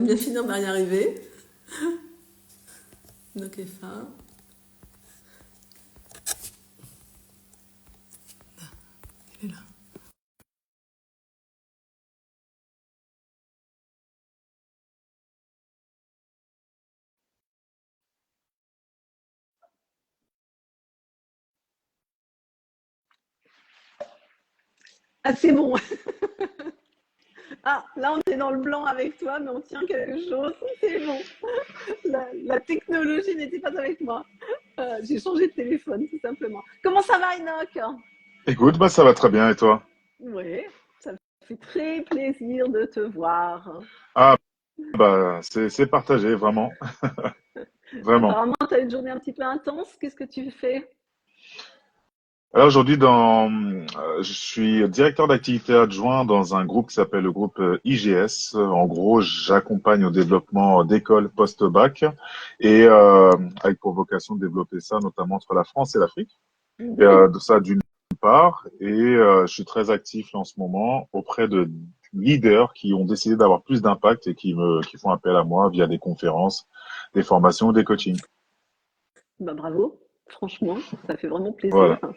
bien finir par y arriver. Donc, F1. Il est là. Ah, c'est bon. Ah, là, on est dans le blanc avec toi, mais on tient quelque chose. C'est bon. La technologie n'était pas avec moi. J'ai changé de téléphone, tout simplement. Comment ça va, Enoch? Écoute, bah ça va très bien et toi? Oui, ça me fait très plaisir de te voir. Ah bah c'est partagé vraiment, vraiment. Apparemment, tu as une journée un petit peu intense. Qu'est-ce que tu fais? Alors aujourd'hui je suis directeur d'activité adjoint dans un groupe qui s'appelle le groupe IGS. En gros, j'accompagne au développement d'écoles post-bac et avec pour vocation de développer ça notamment entre la France et l'Afrique. Mhm. De ça d'une part et je suis très actif en ce moment auprès de leaders qui ont décidé d'avoir plus d'impact et qui font appel à moi via des conférences, des formations, des coachings. Bah, bravo, franchement, ça fait vraiment plaisir. Voilà. Bon,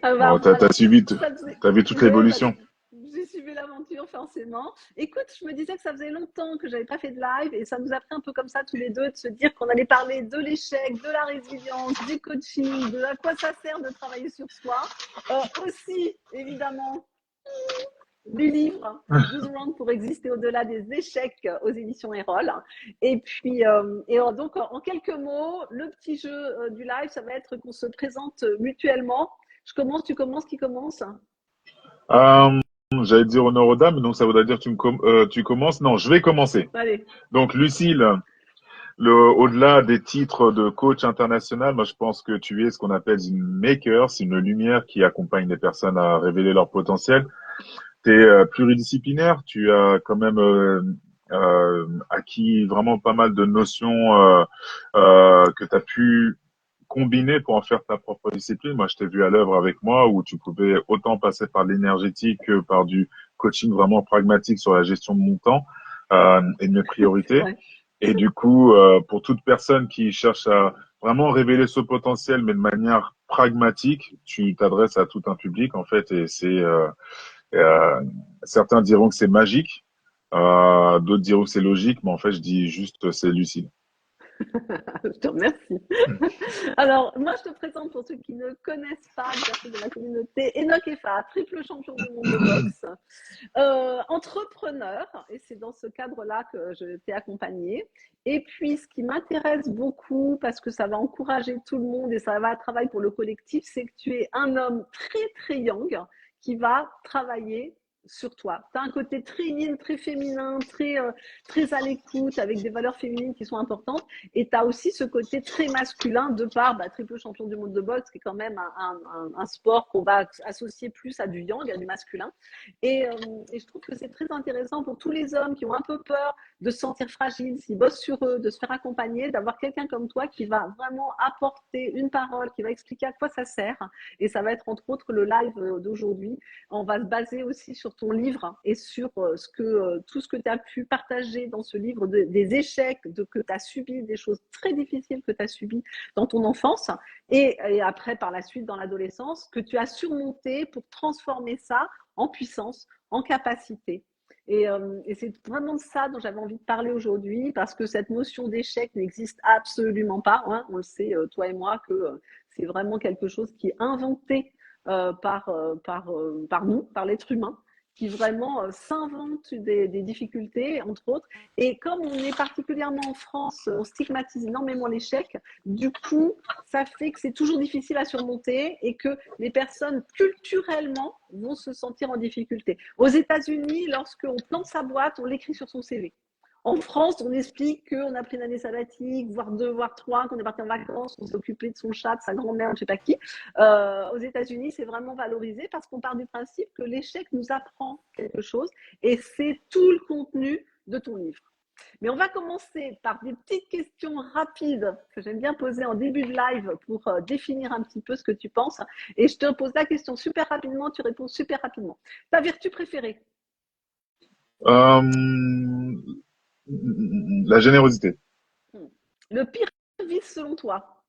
Alors, ça faisait... t'as vu toute Ouais, bah, l'évolution. j'ai suivi l'aventure forcément. Écoute, je me disais que ça faisait longtemps que j'avais pas fait de live et ça nous a pris un peu comme ça tous les deux de se dire qu'on allait parler de l'échec, de la résilience, du coaching, de à quoi ça sert de travailler sur soi. Aussi, évidemment, des livres, 12 rounds pour exister au-delà des échecs aux éditions Erol. Et puis, donc, en quelques mots, le petit jeu du live, ça va être qu'on se présente mutuellement. Je commence, tu commences, qui commence? Euh, J'allais dire honneur aux dames, donc ça voudrait dire tu commences. Non, je vais commencer. Allez. Donc Lucille, au-delà des titres de coach international, moi je pense que tu es ce qu'on appelle une maker, c'est une lumière qui accompagne les personnes à révéler leur potentiel. Tu es pluridisciplinaire, tu as quand même acquis vraiment pas mal de notions que tu as pu combiner pour en faire ta propre discipline. Moi, je t'ai vu à l'œuvre avec moi où tu pouvais autant passer par l'énergétique que par du coaching vraiment pragmatique sur la gestion de mon temps et de mes C'est priorités. vrai. Et du coup, pour toute personne qui cherche à vraiment révéler ce potentiel, mais de manière pragmatique, tu t'adresses à tout un public en fait, et c'est euh, certains diront que c'est magique, d'autres diront que c'est logique, mais en fait, je dis juste c'est lucide. Je te remercie. Alors, moi, je te présente pour ceux qui ne connaissent pas une personne de la communauté, Enoch Efa, triple champion du monde de boxe, entrepreneur, et c'est dans ce cadre-là que je t'ai accompagné. Et puis, ce qui m'intéresse beaucoup, parce que ça va encourager tout le monde et ça va travailler pour le collectif, c'est que tu es un homme très, très young qui va travailler sur toi. Tu as un côté très yin, très féminin, très à l'écoute, avec des valeurs féminines qui sont importantes. Et tu as aussi ce côté très masculin de par triple champion du monde de boxe, qui est quand même un sport qu'on va associer plus à du yang, à du masculin. Et je trouve que c'est très intéressant pour tous les hommes qui ont un peu peur de se sentir fragiles, s'ils bossent sur eux, de se faire accompagner, d'avoir quelqu'un comme toi qui va vraiment apporter une parole, qui va expliquer à quoi ça sert. Et ça va être entre autres le live d'aujourd'hui. On va se baser aussi sur ton livre et sur tout ce que tu as pu partager dans ce livre, des échecs que tu as subis, des choses très difficiles que tu as subies dans ton enfance et après par la suite dans l'adolescence, que tu as surmonté pour transformer ça en puissance, en capacité. Et c'est vraiment de ça dont j'avais envie de parler aujourd'hui, parce que cette notion d'échec n'existe absolument pas. Hein. On le sait, toi et moi, que c'est vraiment quelque chose qui est inventé par nous, par l'être humain, qui vraiment s'invente des difficultés, entre autres. Et comme on est particulièrement en France, on stigmatise énormément l'échec, du coup, ça fait que c'est toujours difficile à surmonter et que les personnes culturellement vont se sentir en difficulté. Aux États-Unis, lorsqu'on plante sa boîte, on l'écrit sur son CV. En France, on explique qu'on a pris une année sabbatique, voire deux, voire trois, qu'on est parti en vacances, qu'on s'est occupé de son chat, de sa grand-mère, je ne sais pas qui. Aux États-Unis, c'est vraiment valorisé parce qu'on part du principe que l'échec nous apprend quelque chose et c'est tout le contenu de ton livre. Mais on va commencer par des petites questions rapides que j'aime bien poser en début de live pour définir un petit peu ce que tu penses. Et je te pose la question super rapidement, tu réponds super rapidement. Ta vertu préférée? Euh, La générosité. Le pire vice selon toi?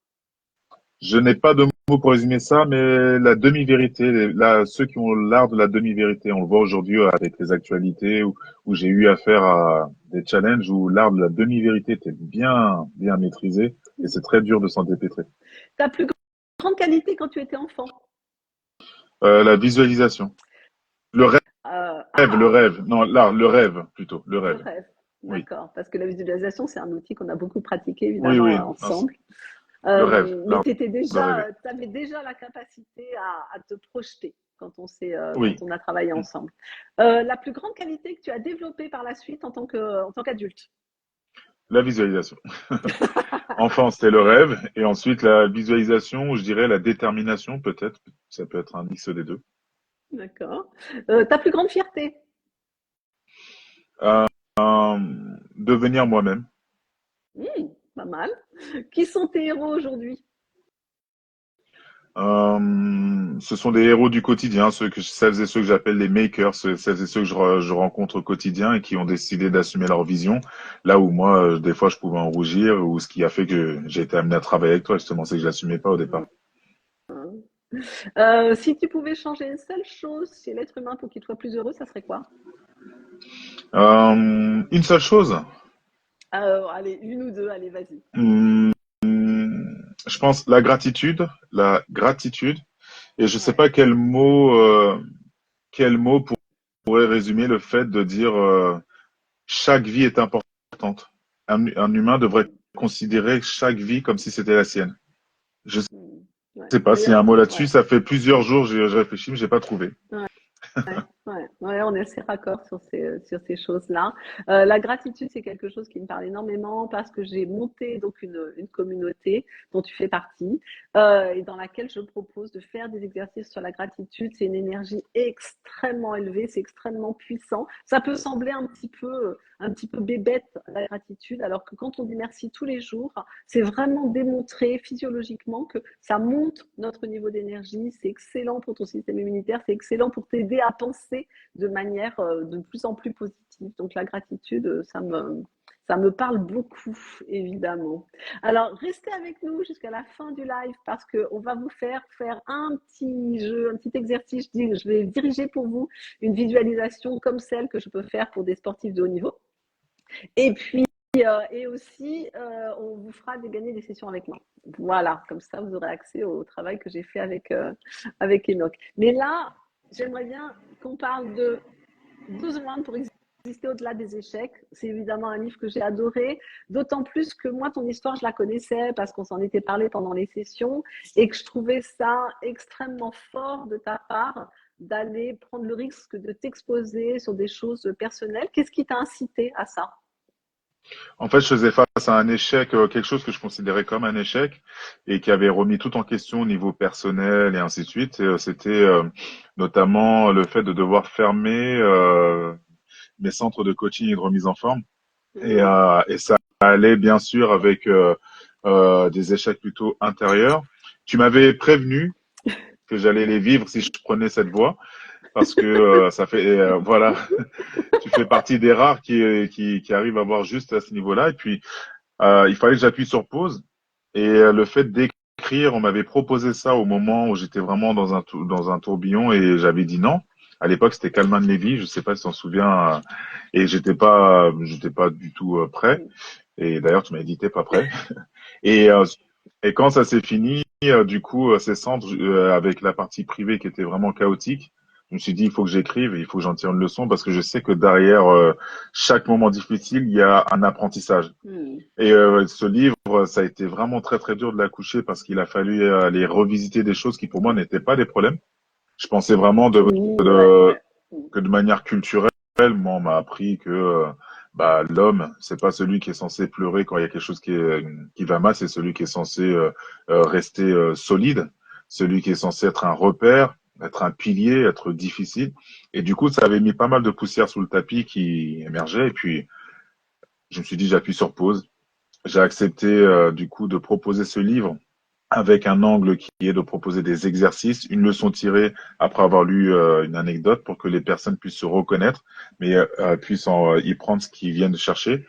Je n'ai pas de mots pour résumer ça, mais la demi-vérité, ceux qui ont l'art de la demi-vérité, on le voit aujourd'hui avec les actualités où j'ai eu affaire à des challenges où l'art de la demi-vérité était bien, bien maîtrisé et c'est très dur de s'en dépêtrer. Ta plus grande qualité quand tu étais enfant? La visualisation. Le le Ah, rêve. Non, l'art, le rêve plutôt, le le rêve. rêve. Oui, D'accord, parce que la visualisation, c'est un outil qu'on a beaucoup pratiqué oui, évidemment oui. Non, ensemble. le rêve, Mais l'art tu avais de rêver. déjà la capacité à te projeter quand Oui, on a travaillé ensemble. La plus grande qualité que tu as développée par la suite en tant qu'adulte? la visualisation. Enfant, c'était le rêve et ensuite la visualisation, ou je dirais la détermination peut-être. Ça peut être un mix des deux. D'accord. Ta plus grande fierté? Euh, euh, Devenir moi-même. Pas mal. Qui sont tes héros aujourd'hui? Ce sont des héros du quotidien, celles et ceux que j'appelle les makers, celles et ceux que je rencontre au quotidien et qui ont décidé d'assumer leur vision. Là où moi, des fois, je pouvais en rougir, ou ce qui a fait que j'ai été amené à travailler avec toi, justement, c'est que je l'assumais pas au départ. Si tu pouvais changer une seule chose chez l'être humain pour qu'il soit plus heureux, ça serait quoi? Une seule chose, Allez, une ou deux, allez, vas-y. hum, je pense la gratitude, et je sais Ouais. pas quel mot pourrait résumer le fait de dire chaque vie est importante. Un humain devrait considérer chaque vie comme si c'était la sienne. Je Hmm. Ouais. sais pas s'il y a un D'ailleurs, mot là-dessus. ouais. Ça fait plusieurs jours, je réfléchis, mais j'ai pas trouvé. Ouais. Ouais, on est assez raccord sur ces choses-là. La gratitude, c'est quelque chose qui me parle énormément parce que j'ai monté donc une communauté dont tu fais partie et dans laquelle je propose de faire des exercices sur la gratitude. C'est une énergie extrêmement élevée, c'est extrêmement puissant. Ça peut sembler un petit peu bébête la gratitude, alors que quand on dit merci tous les jours, c'est vraiment démontré physiologiquement que ça monte notre niveau d'énergie. C'est excellent pour ton système immunitaire, c'est excellent pour t'aider à penser de manière de plus en plus positive. Donc la gratitude, ça me parle beaucoup, évidemment. Alors, restez avec nous jusqu'à la fin du live parce qu'on va vous faire un petit jeu, un petit exercice. Je vais diriger pour vous une visualisation comme celle que je peux faire pour des sportifs de haut niveau. Et puis, et aussi, on vous fera gagner des sessions avec moi. Voilà, comme ça, vous aurez accès au travail que j'ai fait avec Enoch. Mais là, j'aimerais bien qu'on parle de 12 mois pour exister au-delà des échecs. C'est évidemment un livre que j'ai adoré, d'autant plus que moi, ton histoire, je la connaissais parce qu'on s'en était parlé pendant les sessions et que je trouvais ça extrêmement fort de ta part d'aller prendre le risque de t'exposer sur des choses personnelles. Qu'est-ce qui t'a incité à ça? En fait, je faisais face à un échec, quelque chose que je considérais comme un échec et qui avait remis tout en question au niveau personnel et ainsi de suite. C'était notamment le fait de devoir fermer mes centres de coaching et de remise en forme. Et ça allait bien sûr avec des échecs plutôt intérieurs. Tu m'avais prévenu que j'allais les vivre si je prenais cette voie, parce que ça fait voilà, tu fais partie des rares qui arrivent à voir juste à ce niveau-là. Et puis il fallait que j'appuie sur pause. Et le fait d'écrire, on m'avait proposé ça au moment où j'étais vraiment dans un tourbillon et j'avais dit non. À l'époque, c'était Kalman Levy, je sais pas si tu t'en souviens, et j'étais pas du tout prêt. Et d'ailleurs, tu m'as dit t'es pas prêt. Et et quand ça s'est fini, du coup, ces centres avec la partie privée qui était vraiment chaotique, je me suis dit il faut que j'écrive et il faut que j'en tire une leçon parce que je sais que derrière chaque moment difficile, il y a un apprentissage. Mmh. Et ce livre, ça a été vraiment très très dur de l'accoucher parce qu'il a fallu aller revisiter des choses qui pour moi n'étaient pas des problèmes. Je pensais vraiment Oui, ouais, ouais. que de manière culturelle, moi on m'a appris que bah, l'homme, c'est pas celui qui est censé pleurer quand il y a quelque chose qui va mal, c'est celui qui est censé rester solide, celui qui est censé être un repère, être un pilier, être difficile. Et du coup, ça avait mis pas mal de poussière sous le tapis qui émergeait. Et puis, je me suis dit, j'appuie sur pause. J'ai accepté du coup de proposer ce livre avec un angle qui est de proposer des exercices, une leçon tirée après avoir lu une anecdote pour que les personnes puissent se reconnaître, mais puissent y prendre ce qu'ils viennent de chercher.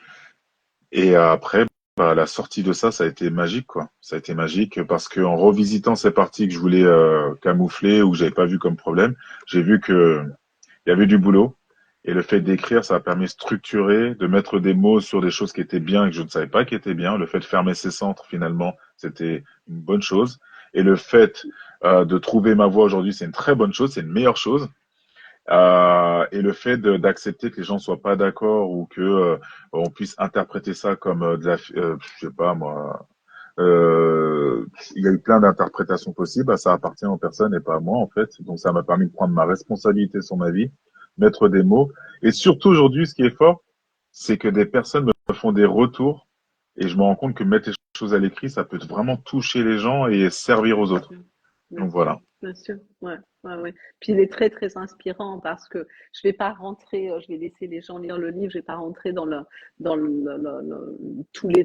Et après, bah, la sortie de ça, ça a été magique, quoi. Ça a été magique parce qu'en revisitant ces parties que je voulais camoufler ou que j'avais pas vu comme problème, j'ai vu que il y avait du boulot. Et le fait d'écrire, ça a permis de structurer, de mettre des mots sur des choses qui étaient bien et que je ne savais pas qui étaient bien. Le fait de fermer ces centres, finalement, c'était une bonne chose. Et le fait de trouver ma voie aujourd'hui, c'est une très bonne chose, c'est une meilleure chose. Et le fait d'accepter que les gens soient pas d'accord ou que on puisse interpréter ça comme je sais pas moi, il y a eu plein d'interprétations possibles, bah, ça appartient aux personnes et pas à moi en fait. Donc ça m'a permis de prendre ma responsabilité sur ma vie, mettre des mots. Et surtout aujourd'hui, ce qui est fort, c'est que des personnes me font des retours et je me rends compte que mettre les choses à l'écrit, ça peut vraiment toucher les gens et servir aux Bien autres. sûr, bien Donc sûr, voilà. bien sûr. Ouais, ouais, ouais. Puis il est très, très inspirant parce que je vais pas rentrer, je vais laisser les gens lire le livre, je vais pas rentrer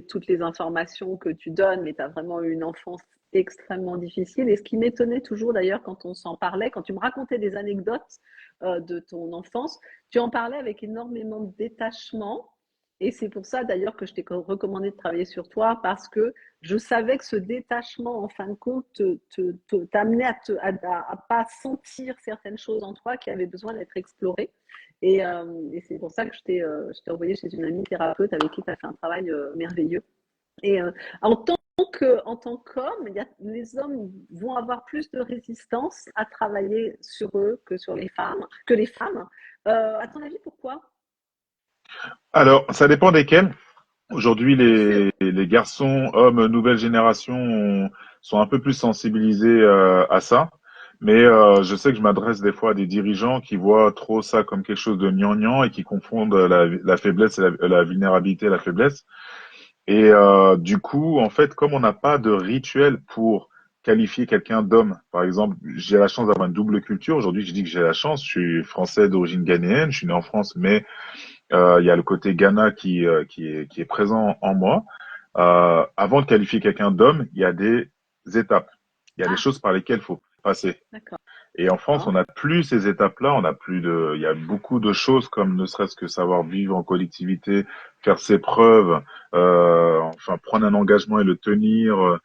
toutes les informations que tu donnes, mais tu as vraiment eu une enfance extrêmement difficile. Et ce qui m'étonnait toujours d'ailleurs quand on s'en parlait, quand tu me racontais des anecdotes de ton enfance, tu en parlais avec énormément de détachement. Et c'est pour ça d'ailleurs que je t'ai recommandé de travailler sur toi parce que je savais que ce détachement, en fin de compte, t'amenait à pas sentir certaines choses en toi qui avaient besoin d'être explorées. Et c'est pour ça que je t'ai envoyé chez une amie thérapeute avec qui tu as fait un travail merveilleux. Et en tant qu'homme, les hommes vont avoir plus de résistance à travailler sur eux que les femmes. À ton avis, pourquoi? Alors, ça dépend desquels. Aujourd'hui, Bien sûr. les garçons, hommes, nouvelle génération sont un peu plus sensibilisés à ça. Mais je sais que je m'adresse des fois à des dirigeants qui voient trop ça comme quelque chose de gnangnan et qui confondent la faiblesse et la vulnérabilité et la faiblesse. Et du coup, en fait, comme on n'a pas de rituel pour qualifier quelqu'un d'homme, par exemple, j'ai la chance d'avoir une double culture. Aujourd'hui, je dis que j'ai la chance. Je suis français d'origine ghanéenne. Je suis né en France, mais il y a le côté Ghana qui est présent en moi. Avant de qualifier quelqu'un d'homme, il y a des étapes. Il y a des Ah, choses par lesquelles il faut passer. d'accord. Et en France, on n'a plus ces étapes-là. On n'a plus de, il y a beaucoup de choses comme ne serait-ce que savoir vivre en collectivité, faire ses preuves, enfin prendre un engagement et le tenir.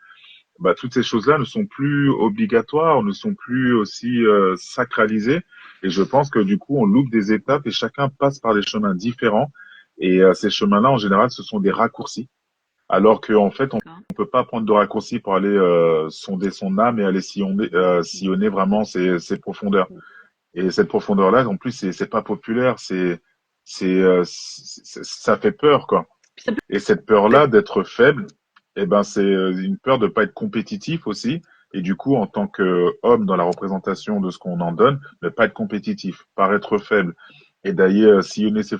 Bah, toutes ces choses-là ne sont plus obligatoires, ne sont plus aussi sacralisées. Et je pense que du coup, on loupe des étapes et chacun passe par des chemins différents. Et ces chemins-là, en général, ce sont des raccourcis. Alors qu'en fait, on D'accord. ne peut pas prendre de raccourcis pour aller sonder son âme et aller sillonner vraiment ses profondeurs. Et cette profondeur-là, en plus, c'est pas populaire, ça fait peur, quoi. Puis ça Et cette peut peur-là être d'être faible, eh ben, c'est une peur de pas être compétitif aussi. Et du coup, en tant qu'homme dans la représentation de ce qu'on en donne, ne pas être compétitif, paraître faible et d'aller sillonner ses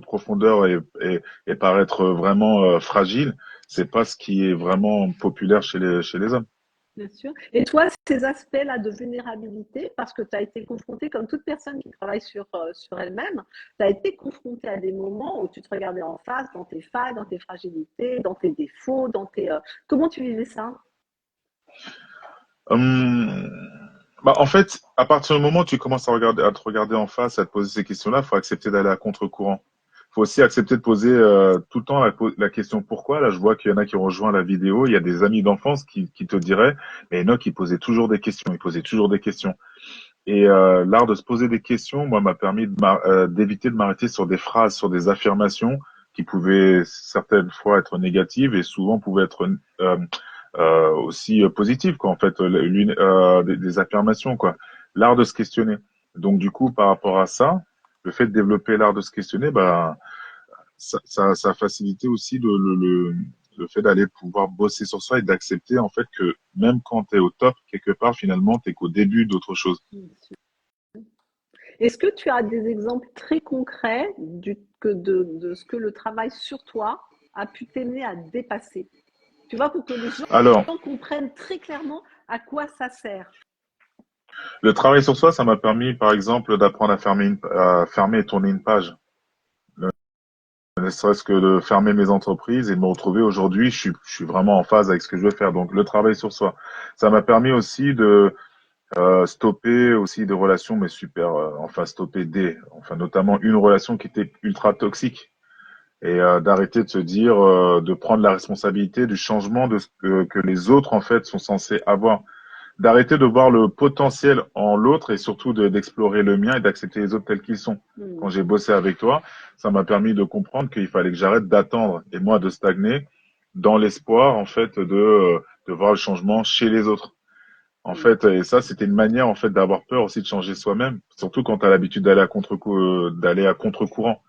profondeurs et paraître vraiment fragile, c'est pas ce qui est vraiment populaire chez les hommes. bien sûr. Et toi, ces aspects-là de vulnérabilité, parce que tu as été confronté, comme toute personne qui travaille sur elle-même, tu as été confronté à des moments où tu te regardais en face, dans tes failles, dans tes fragilités, dans tes défauts, Comment tu vivais ça? Hum, Bah, en fait, à partir du moment où tu commences à te regarder en face, à te poser ces questions-là, il faut accepter d'aller à contre-courant. Il faut aussi accepter de poser tout le temps la question pourquoi. Là, je vois qu'il y en a qui ont rejoint la vidéo. Il y a des amis d'enfance qui te diraient, mais Enoch, il posait toujours des questions, il posait toujours des questions. Et l'art de se poser des questions, moi, m'a permis d'éviter de m'arrêter sur des phrases, sur des affirmations qui pouvaient certaines fois être négatives et souvent pouvaient être aussi positives, quoi. En fait, des affirmations, quoi. L'art de se questionner. Donc, du coup, par rapport à ça, le fait de développer l'art de se questionner, bah, ça a facilité aussi le fait d'aller pouvoir bosser sur soi et d'accepter en fait que même quand tu es au top, quelque part, finalement, tu qu'au début d'autre chose. Est-ce que tu as des exemples très concrets de ce que le travail sur toi a pu t'aider à dépasser? Tu vois, pour que les gens Alors, comprennent très clairement à quoi ça sert. le travail sur soi, ça m'a permis, par exemple, d'apprendre à fermer et tourner une page. Ne serait-ce que de fermer mes entreprises et de me retrouver aujourd'hui, je suis vraiment en phase avec ce que je veux faire. Donc, le travail sur soi. Ça m'a permis aussi de stopper aussi des relations, mais super, enfin, stopper enfin, notamment une relation qui était ultra toxique. et d'arrêter de se dire, de prendre la responsabilité du changement de ce que les autres en fait sont censés avoir. D'arrêter de voir le potentiel en l'autre et surtout d'explorer le mien et d'accepter les autres tels qu'ils sont. Quand j'ai bossé avec toi, ça m'a permis de comprendre qu'il fallait que j'arrête d'attendre et moi de stagner dans l'espoir en fait de voir le changement chez les autres. En fait, et ça, c'était une manière en fait d'avoir peur aussi de changer soi-même, surtout quand tu as l'habitude d'aller à contre-courant.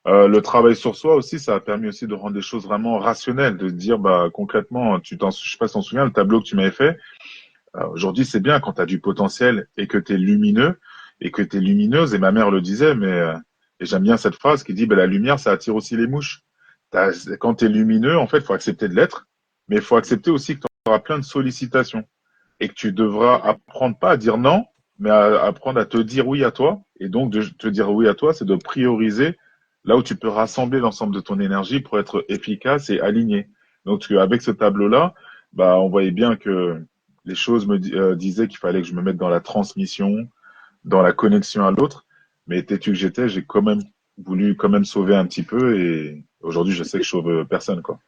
Le travail sur soi aussi, ça a permis aussi de rendre les choses vraiment rationnelles, de se dire bah concrètement, je sais pas si t'en souviens, le tableau que tu m'avais fait. Aujourd'hui, c'est bien quand tu as du potentiel et que tu es lumineux et que tu es lumineuse. Et ma mère le disait, et j'aime bien cette phrase qui dit bah, la lumière, ça attire aussi les mouches. Quand tu es lumineux, en fait, il faut accepter de l'être, mais il faut accepter aussi que tu auras plein de sollicitations et que tu devras apprendre pas à dire non, mais à apprendre à te dire oui à toi. Et donc, de te dire oui à toi, c'est de prioriser là où tu peux rassembler l'ensemble de ton énergie pour être efficace et aligné. Donc, avec ce tableau-là, bah, on voyait bien que les choses me disaient qu'il fallait que je me mette dans la transmission, dans la connexion à l'autre. Mais têtu que j'étais, j'ai quand même voulu quand même sauver un petit peu et aujourd'hui, je sais que je sauve personne, quoi.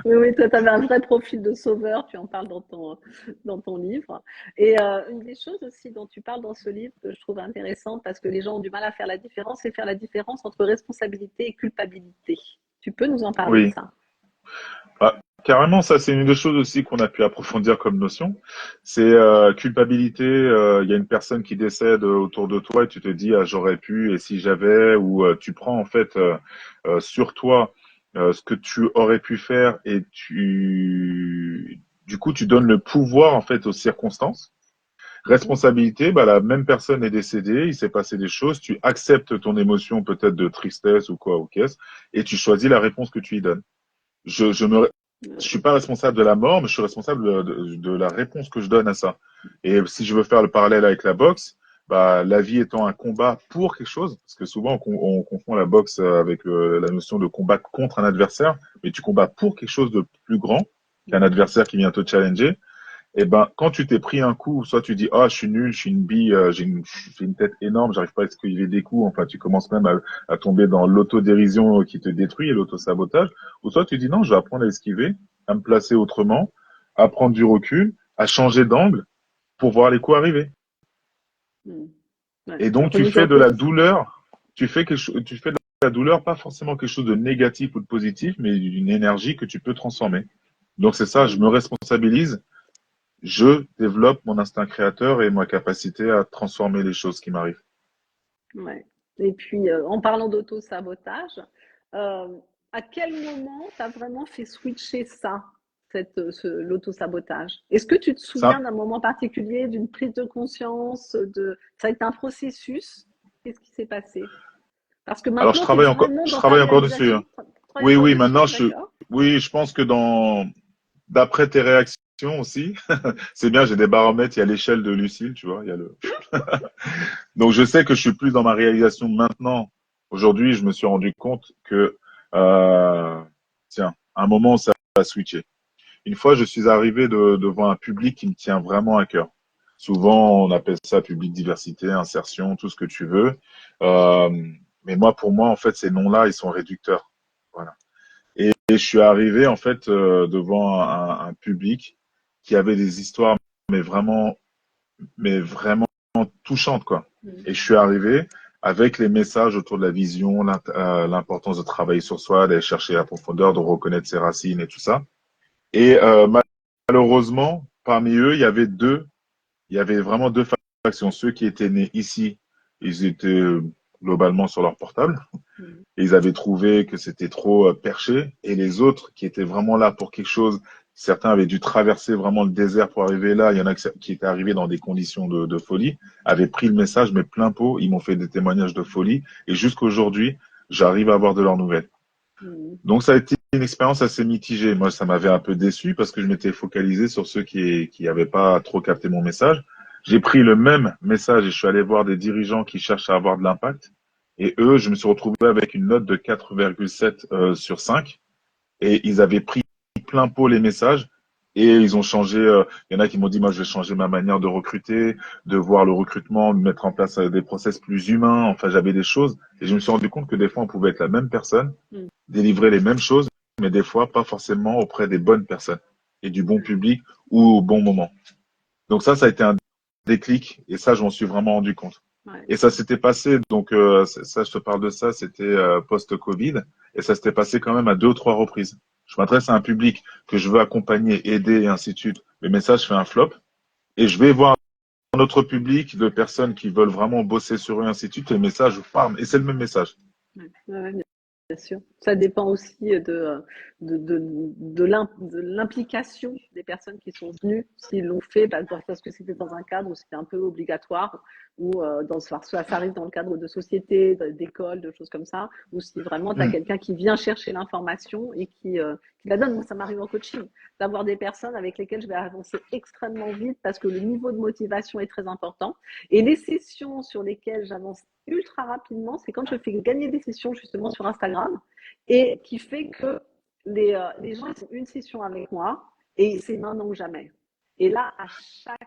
Oui, toi, tu avais un vrai profil de sauveur, tu en parles dans ton livre. Et une des choses aussi dont tu parles dans ce livre que je trouve intéressante, parce que les gens ont du mal à faire la différence, c'est faire la différence entre responsabilité et culpabilité. Tu peux nous en parler de Oui. ça? Ah, carrément, ça c'est une des choses aussi qu'on a pu approfondir comme notion. C'est culpabilité. Il y a une personne qui décède autour de toi et tu te dis ah, j'aurais pu et si j'avais ou tu prends en fait sur toi ce que tu aurais pu faire et du coup tu donnes le pouvoir en fait aux circonstances. Responsabilité, bah la même personne est décédée, il s'est passé des choses, tu acceptes ton émotion peut-être de tristesse ou quoi ou qu'est-ce et tu choisis la réponse que tu y donnes. Je suis pas responsable de la mort, mais je suis responsable de la réponse que je donne à ça. Et si je veux faire le parallèle avec la boxe, bah, la vie étant un combat pour quelque chose, parce que souvent on confond la boxe avec la notion de combat contre un adversaire, mais tu combats pour quelque chose de plus grand qu'un adversaire qui vient te challenger. Et ben, quand tu t'es pris un coup, soit tu dis, ah, je suis nul, je suis une bille, j'ai une tête énorme, j'arrive pas à esquiver des coups, enfin, tu commences même à tomber dans l'autodérision qui te détruit et l'autosabotage. Ou soit tu dis, non, je vais apprendre à esquiver, à me placer autrement, à prendre du recul, à changer d'angle pour voir les coups arriver. Ouais. Et donc, tu fais de la douleur, tu fais de la douleur, pas forcément quelque chose de négatif ou de positif, mais d'une énergie que tu peux transformer. Donc, c'est ça, je me responsabilise, je développe mon instinct créateur et ma capacité à transformer les choses qui m'arrivent. Ouais. Et puis, en parlant d'auto-sabotage, euh, à quel moment tu as vraiment fait switcher ça, l'auto-sabotage? Est-ce que tu te souviens Ça, d'un moment particulier, d'une prise de conscience, ça a été un processus? Qu'est-ce qui s'est passé? Parce que alors maintenant, tu es vraiment je dans ta travaille encore dessus, hein. réalisation. Tu travailles Oui, encore oui, dessus, maintenant d'accord? oui, je pense que d'après tes réactions aussi, c'est bien, j'ai des baromètres, il y a l'échelle de Lucille, tu vois, donc je sais que je suis plus dans ma réalisation maintenant. Aujourd'hui, je me suis rendu compte que, tiens, à un moment, ça a switché. Une fois, je suis arrivé devant un public qui me tient vraiment à cœur. Souvent, on appelle ça public diversité, insertion, tout ce que tu veux. Euh, mais moi, pour moi, en fait, ces noms-là, ils sont réducteurs. Voilà. Et je suis arrivé, en fait, devant un public qui avait des histoires, mais vraiment touchantes, quoi. Et je suis arrivé avec les messages autour de la vision, l'importance de travailler sur soi, d'aller chercher la profondeur, de reconnaître ses racines et tout ça. Et malheureusement, parmi eux, il y avait vraiment deux factions. Ceux qui étaient nés ici, ils étaient globalement sur leur portable. Et ils avaient trouvé que c'était trop perché. Et les autres qui étaient vraiment là pour quelque chose, certains avaient dû traverser vraiment le désert pour arriver là. Il y en a qui étaient arrivés dans des conditions de folie, avaient pris le message, mais plein pot. Ils m'ont fait des témoignages de folie. Et jusqu'aujourd'hui, j'arrive à avoir de leurs nouvelles. Donc ça a été une expérience assez mitigée. Moi, ça m'avait un peu déçu parce que je m'étais focalisé sur ceux qui n'avaient pas trop capté mon message. J'ai pris le même message et je suis allé voir des dirigeants qui cherchent à avoir de l'impact. Et eux, je me suis retrouvé avec une note de 4,7 sur 5. Et ils avaient pris plein pot les messages. Et ils ont changé, il y en a qui m'ont dit, moi, je vais changer ma manière de recruter, de voir le recrutement, de mettre en place des process plus humains. Enfin, j'avais des choses. Et je me suis rendu compte que des fois, on pouvait être la même personne, Mm. délivrer les mêmes choses, mais des fois, pas forcément auprès des bonnes personnes et du bon public ou au bon moment. Donc ça a été un déclic. Et ça, je m'en suis vraiment rendu compte. Ouais. Et ça s'était passé, donc ça, je te parle de ça, c'était post-Covid, et ça s'était passé quand même à 2 ou 3 reprises. Je m'adresse à un public que je veux accompagner, aider, et ainsi de suite. Le message fait un flop, et je vais voir un autre public de personnes qui veulent vraiment bosser sur eux, ainsi de suite, et le message, bam, et c'est le même message. Ouais, ouais, bien sûr. Ça dépend aussi de l'implication des personnes qui sont venues, s'ils l'ont fait parce que c'était dans un cadre où c'était un peu obligatoire, ou soit ça arrive dans le cadre de sociétés, d'écoles, de choses comme ça, ou si vraiment tu as Hmm. quelqu'un qui vient chercher l'information et qui la donne. Moi, ça m'arrive en coaching, d'avoir des personnes avec lesquelles je vais avancer extrêmement vite parce que le niveau de motivation est très important. Et les sessions sur lesquelles j'avance ultra rapidement, c'est quand je fais gagner des sessions justement sur Instagram et qui fait que les gens ils font une session avec moi et c'est maintenant ou jamais. Et là, à chaque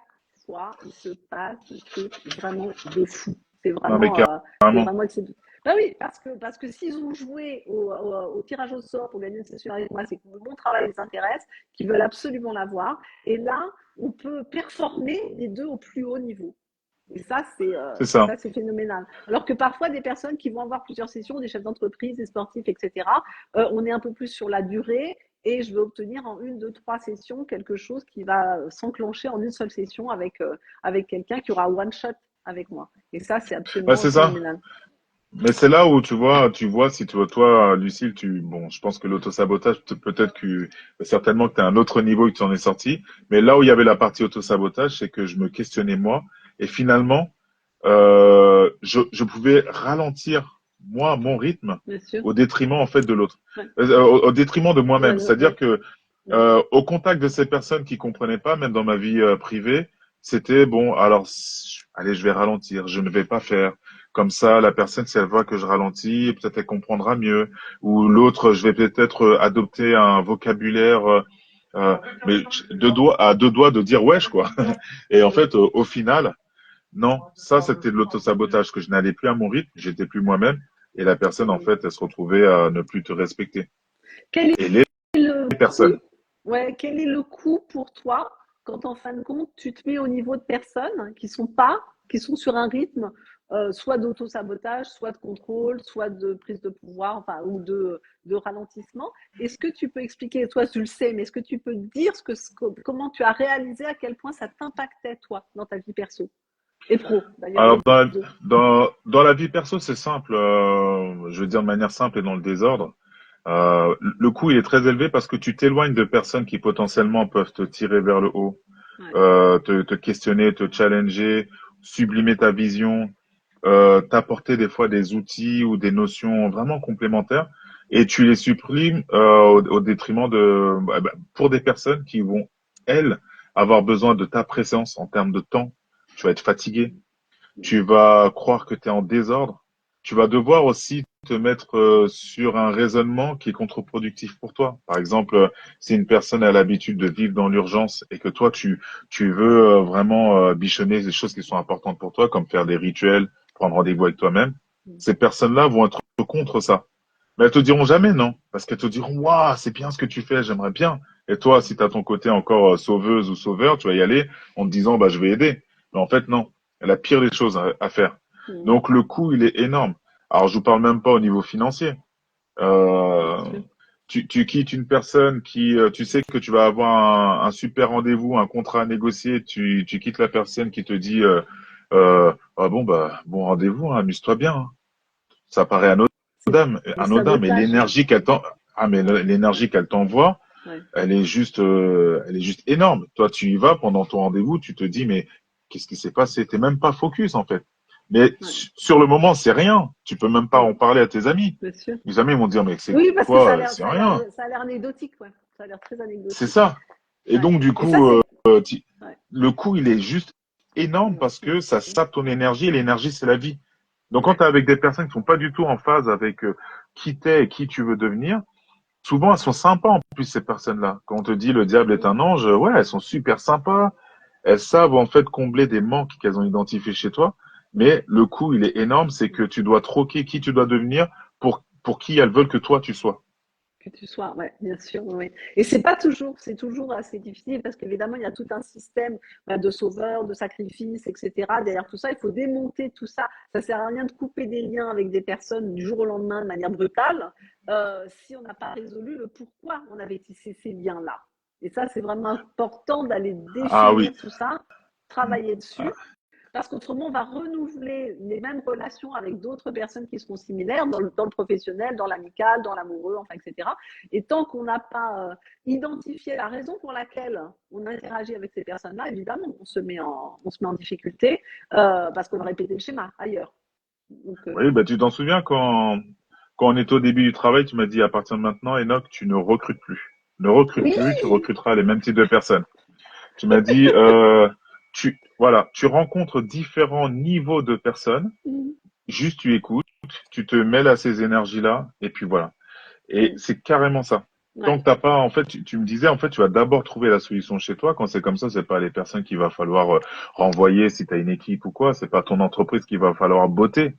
fois, il se passe des trucs vraiment de fou. Non, mais C'est carrément. vraiment excellent. Bah oui, parce que s'ils ont joué au tirage au sort pour gagner une session avec moi, c'est que mon travail les intéresse, qu'ils veulent absolument l'avoir. Et là, on peut performer les deux au plus haut niveau. Et C'est ça. ça, c'est phénoménal. Alors que parfois, des personnes qui vont avoir plusieurs sessions, des chefs d'entreprise, des sportifs, etc., on est un peu plus sur la durée et je vais obtenir en 1, 2, 3 sessions quelque chose qui va s'enclencher en une seule session avec quelqu'un qui aura one shot avec moi. Et ça, c'est Ouais, absolument c'est ça. phénoménal. Mais c'est là où tu vois, si toi, Lucille, bon, je pense que l'autosabotage, peut-être que, certainement que tu as un autre niveau et que tu en es sorti. Mais là où il y avait la partie autosabotage, c'est que je me questionnais moi. Et finalement, je pouvais ralentir, moi, mon rythme Bien sûr. au détriment, en fait, de l'autre. Ouais. Au détriment de Ouais, moi-même. C'est-à-dire ouais. que, au contact de ces personnes qui comprenaient pas, même dans ma vie privée, c'était bon, alors, allez, je vais ralentir, je ne vais pas faire. Comme ça, la personne, si elle voit que je ralentis, peut-être elle comprendra mieux. Ou l'autre, je vais peut-être adopter un vocabulaire, euh, mais à 2 doigts de dire wesh, quoi. Et en fait, au final, non, ça, c'était de l'autosabotage, que je n'allais plus à mon rythme, j'étais plus moi-même. Et la personne, en fait, elle se retrouvait à ne plus te respecter. Quel Et les est le personnes. coût Ouais, quel est le coût pour toi quand en fin de compte tu te mets au niveau de personnes qui sont sur un rythme soit d'auto-sabotage, soit de contrôle, soit de prise de pouvoir, enfin, ou de ralentissement. Est-ce que tu peux expliquer, toi tu le sais, mais est-ce que tu peux dire comment tu as réalisé à quel point ça t'impactait toi dans ta vie perso et pro d'ailleurs Alors, les deux. dans la vie perso, c'est simple, je veux dire de manière simple et dans le désordre. Le coût, il est très élevé parce que tu t'éloignes de personnes qui potentiellement peuvent te tirer vers le haut, Ouais. te questionner, te challenger, sublimer ta vision, t'apporter des fois des outils ou des notions vraiment complémentaires, et tu les supprimes au détriment pour des personnes qui vont, elles, avoir besoin de ta présence en termes de temps. Tu vas être fatigué, tu vas croire que tu es en désordre, tu vas devoir aussi te mettre sur un raisonnement qui est contre-productif pour toi. Par exemple, si une personne a l'habitude de vivre dans l'urgence et que toi, tu veux vraiment bichonner des choses qui sont importantes pour toi, comme faire des rituels, prendre rendez-vous avec toi-même, ces personnes-là vont être contre ça. Mais elles te diront jamais non, parce qu'elles te diront, waouh, c'est bien ce que tu fais, j'aimerais bien. Et toi, si tu as ton côté encore sauveuse ou sauveur, tu vas y aller en te disant, bah, je vais aider. Mais en fait, non. La pire des choses à faire. Mm. Donc le coût, il est énorme. Alors je vous parle même pas au niveau financier. Bien Euh, sûr. tu quittes une personne qui, tu sais que tu vas avoir un super rendez-vous, un contrat à négocier. Tu quittes la personne qui te dit, ah bon bah bon rendez-vous, hein, amuse-toi bien. Hein. Ça paraît C'est du anodin, mais sabotage. l'énergie qu'elle Ouais, ouais, l'énergie qu'elle t'envoie, ouais. elle est juste énorme. Toi, tu y vas pendant ton rendez-vous, tu te dis, mais qu'est-ce qui s'est passé? T'es même pas focus, en fait. Mais Ouais. sur le moment, c'est rien. Tu peux même pas Mm. en parler à tes amis. Bien sûr. Les amis vont dire, mais c'est Oui, parce que quoi? C'est rien. ça a l'air anecdotique, ouais. Ça a l'air très C'est anecdotique. ça. Et Ouais. donc, du Et ça, coup, c'est. Ouais. le coût, il est juste énorme parce que ça sape ton énergie et l'énergie, c'est la vie. Donc, quand tu es avec des personnes qui sont pas du tout en phase avec qui t'es et qui tu veux devenir, souvent, elles sont sympas en plus, ces personnes-là. Quand on te dit le diable est Mm. un ange, ouais, elles sont super sympas. Elles savent en fait combler des manques qu'elles ont identifiés chez toi. Mais le coût, il est énorme, c'est que tu dois troquer qui tu dois devenir pour qui elles veulent que toi tu sois. Que tu sois, ouais, bien sûr, oui. Et c'est toujours assez difficile parce qu'évidemment, il y a tout un système de sauveurs, de sacrifices, etc. Derrière tout ça, il faut démonter tout ça. Ça sert à rien de couper des liens avec des personnes du jour au lendemain de manière brutale si on n'a pas résolu le pourquoi on avait tissé ces liens-là. Et ça, c'est vraiment important d'aller Ah oui. définir tout ça, travailler dessus parce qu'autrement, on va renouveler les mêmes relations avec d'autres personnes qui seront similaires dans le professionnel, dans l'amical, dans l'amoureux, enfin, etc. Et tant qu'on n'a pas identifié la raison pour laquelle on interagit avec ces personnes-là, évidemment, on se met en difficulté parce qu'on va répéter le schéma ailleurs. Donc, Oui, bah tu t'en souviens quand on était au début du travail, tu m'as dit à partir de maintenant, Enoch, tu ne recrutes plus. Ne recrute oui, plus, tu recruteras les mêmes types de personnes. Tu m'as dit, voilà, tu rencontres différents niveaux de personnes, juste tu écoutes, tu te mêles à ces énergies-là, et puis voilà. Et c'est carrément ça. Tant ouais, que t'as pas, en fait, tu me disais, en fait, tu vas d'abord trouver la solution chez toi. Quand c'est comme ça, c'est pas les personnes qu'il va falloir renvoyer si tu as une équipe ou quoi. C'est pas ton entreprise qu'il va falloir botter.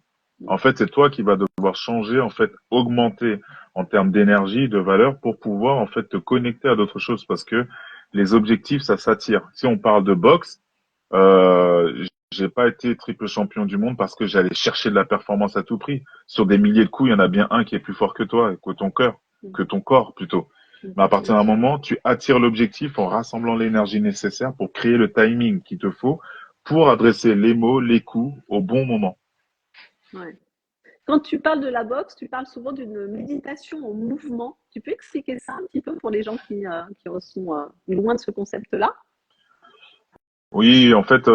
En fait, c'est toi qui vas devoir changer, en fait, augmenter en termes d'énergie, de valeur pour pouvoir, en fait, te connecter à d'autres choses parce que les objectifs, ça s'attire. Si on parle de boxe, j'ai pas été triple champion du monde parce que j'allais chercher de la performance à tout prix. Sur des milliers de coups, il y en a bien un qui est plus fort que toi, que ton corps plutôt. Mais à partir bien d'un sûr. moment, tu attires l'objectif en rassemblant l'énergie nécessaire pour créer le timing qu'il te faut pour adresser les mots, les coups au bon moment. Ouais. Quand tu parles de la boxe, tu parles souvent d'une méditation en mouvement. Tu peux expliquer ça un petit peu pour les gens qui sont loin de ce concept-là? Oui, en fait,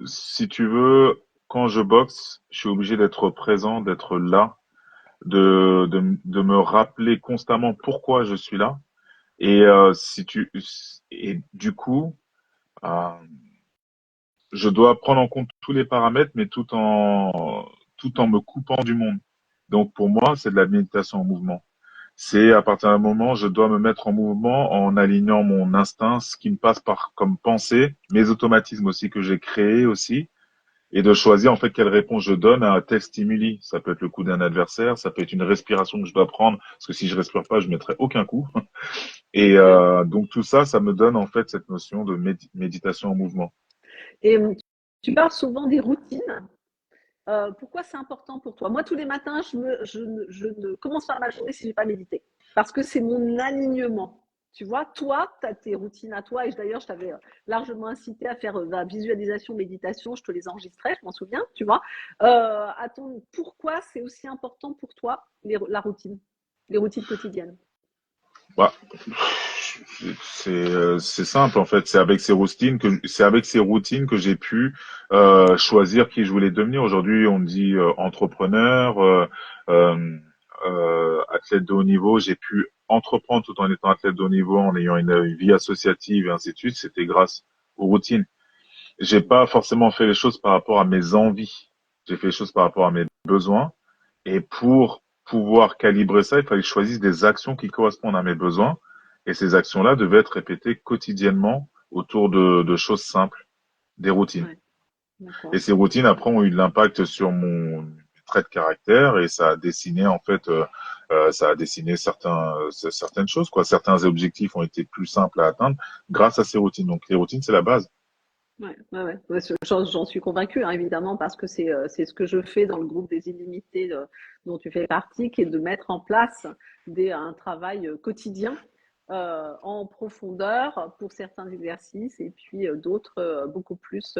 si tu veux, quand je boxe, je suis obligé d'être présent, d'être là, de me rappeler constamment pourquoi je suis là. Et et du coup, euh, je dois prendre en compte tous les paramètres, mais tout en me coupant du monde. Donc pour moi, c'est de la méditation en mouvement. C'est à partir d'un moment, je dois me mettre en mouvement en alignant mon instinct, ce qui me passe par comme pensée, mes automatismes aussi que j'ai créés aussi, et de choisir en fait quelle réponse je donne à un tel stimuli. Ça peut être le coup d'un adversaire, ça peut être une respiration que je dois prendre, parce que si je respire pas, je mettrai aucun coup. Et Ouais. donc tout ça, ça me donne en fait cette notion de méditation en mouvement. Et tu parles souvent des routines. Pourquoi c'est important pour toi? Moi, tous les matins, je ne commence pas ma journée si je n'ai pas médité. Parce que c'est mon alignement. Tu vois, toi, tu as tes routines à toi. Et d'ailleurs, je t'avais largement incité à faire la visualisation, méditation. Je te les enregistrais, je m'en souviens, tu vois. Pourquoi c'est aussi important pour toi, la routine, les routines quotidiennes? Bah, c'est simple en fait. C'est avec ces routines que j'ai pu choisir qui je voulais devenir. Aujourd'hui, on dit entrepreneur, euh, athlète de haut niveau. J'ai pu entreprendre tout en étant athlète de haut niveau, en ayant une vie associative et ainsi de suite. C'était grâce aux routines. J'ai pas forcément fait les choses par rapport à mes envies. J'ai fait les choses par rapport à mes besoins. Et pour pouvoir calibrer ça, il fallait que je choisisse des actions qui correspondent à mes besoins. Et ces actions-là devaient être répétées quotidiennement autour de choses simples, des routines. Ouais, Et d'accord. ces routines, après, ont eu de l'impact sur mon trait de caractère et ça a dessiné, en fait, ça a dessiné certaines choses, quoi. Certains objectifs ont été plus simples à atteindre grâce à ces routines. Donc, les routines, c'est la base. Ouais, ouais, ouais. Ouais, j'en suis convaincue, hein, évidemment, parce que c'est ce que je fais dans le groupe des Illimités dont tu fais partie, qui est de mettre en place un travail quotidien en profondeur pour certains exercices et puis d'autres beaucoup plus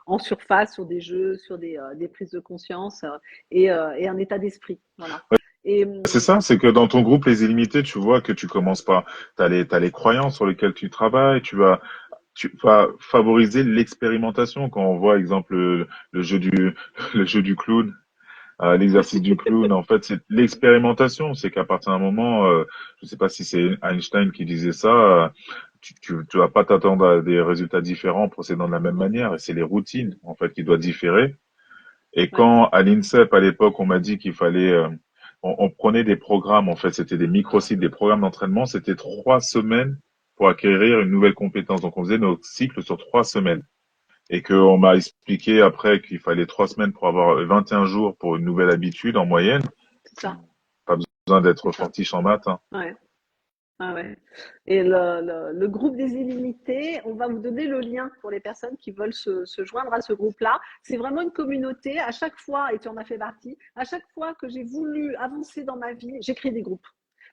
en surface sur des jeux, sur des prises de conscience et un état d'esprit. Voilà. Et C'est ça, c'est que dans ton groupe Les Illimités, tu vois que tu commences pas, t'as les croyances sur lesquelles tu travailles, tu vas favoriser l'expérimentation quand on voit, exemple, le jeu du, le jeu du clown, l'exercice du clown. En fait, c'est l'expérimentation. C'est qu'à partir d'un moment, je sais pas si c'est Einstein qui disait ça, tu vas pas t'attendre à des résultats différents en procédant de la même manière. Et c'est les routines, en fait, qui doivent différer. Et ouais, quand à l'INSEP, à l'époque, on m'a dit qu'il fallait on prenait des programmes, en fait, c'était des micro-cycles, des programmes d'entraînement, c'était 3 semaines pour acquérir une nouvelle compétence. Donc, on faisait nos cycles sur 3 semaines. Et qu'on m'a expliqué après qu'il fallait 3 semaines pour avoir 21 jours pour une nouvelle habitude en moyenne. C'est ça, Pas besoin d'être c'est ça. fortiche en maths, hein. Ouais. Ah ouais. Et le groupe des illimités, on va vous donner le lien pour les personnes qui veulent se joindre à ce groupe-là. C'est vraiment une communauté. À chaque fois, et tu en as fait partie, à chaque fois que j'ai voulu avancer dans ma vie, j'ai créé des groupes.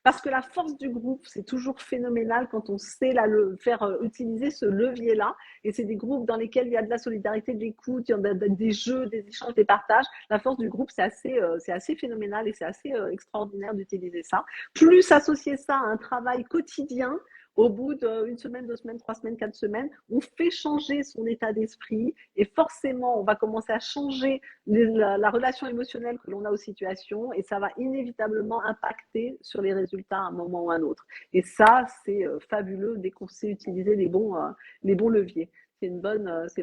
Parce que la force du groupe, c'est toujours phénoménal quand on sait faire utiliser ce levier-là. Et c'est des groupes dans lesquels il y a de la solidarité, de l'écoute, il y a des jeux, des échanges, des partages. La force du groupe, c'est assez phénoménal et c'est assez extraordinaire d'utiliser ça. Plus associer ça à un travail quotidien, au bout d'une semaine, 2 semaines, 3 semaines, 4 semaines, on fait changer son état d'esprit et forcément, on va commencer à changer la relation émotionnelle que l'on a aux situations et ça va inévitablement impacter sur les résultats à un moment ou à un autre. Et ça, c'est fabuleux dès qu'on sait utiliser les bons leviers. C'est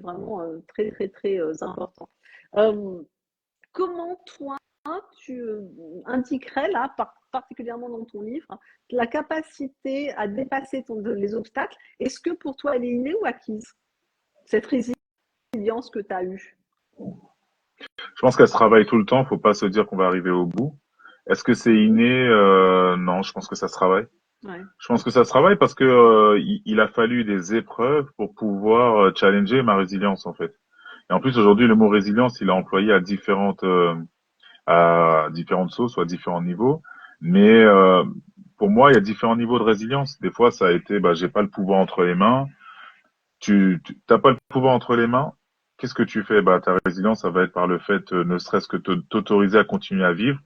vraiment très, très, très important. Comment toi, tu indiquerais là, particulièrement dans ton livre, la capacité à dépasser les obstacles? Est-ce que pour toi, elle est innée ou acquise, cette résilience que tu as eue? Je pense qu'elle se travaille tout le temps. Faut pas se dire qu'on va arriver au bout. Est-ce que c'est inné? Non, je pense que ça se travaille. Ouais. Je pense que ça se travaille parce que il a fallu des épreuves pour pouvoir challenger ma résilience, en fait. Et en plus, aujourd'hui, le mot résilience, il est employé à différentes sauces ou à différents niveaux. Mais pour moi, il y a différents niveaux de résilience. Des fois, ça a été, bah, j'ai pas le pouvoir entre les mains. Tu t'as pas le pouvoir entre les mains. Qu'est-ce que tu fais? Bah, ta résilience, ça va être par le fait, ne serait-ce que t'autoriser à continuer à vivre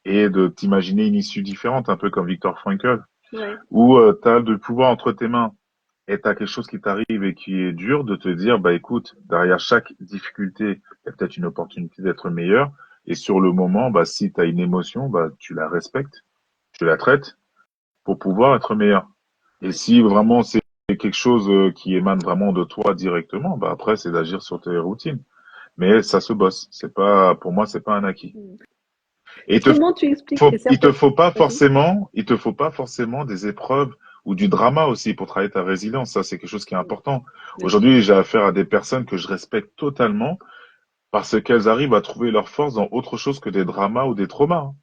et de t'imaginer une issue différente, un peu comme Viktor Frankl, Ouais. où tu as le pouvoir entre tes mains et tu as quelque chose qui t'arrive et qui est dur, de te dire, bah écoute, derrière chaque difficulté, il y a peut-être une opportunité d'être meilleur. Et sur le moment, bah si tu as une émotion, bah tu la respectes, tu la traites pour pouvoir être meilleur. Et Ouais. si vraiment c'est quelque chose qui émane vraiment de toi directement, bah après c'est d'agir sur tes routines. Mais ça se bosse. C'est pas, pour moi, c'est pas un acquis. Et Comment tu expliques que il te certaines... faut pas Vas-y. forcément, il te faut pas forcément des épreuves ou du drama aussi pour travailler ta résilience. Ça, c'est quelque chose qui est important. Bien sûr. Aujourd'hui, j'ai affaire à des personnes que je respecte totalement parce qu'elles arrivent à trouver leur force dans autre chose que des dramas ou des traumas, hein.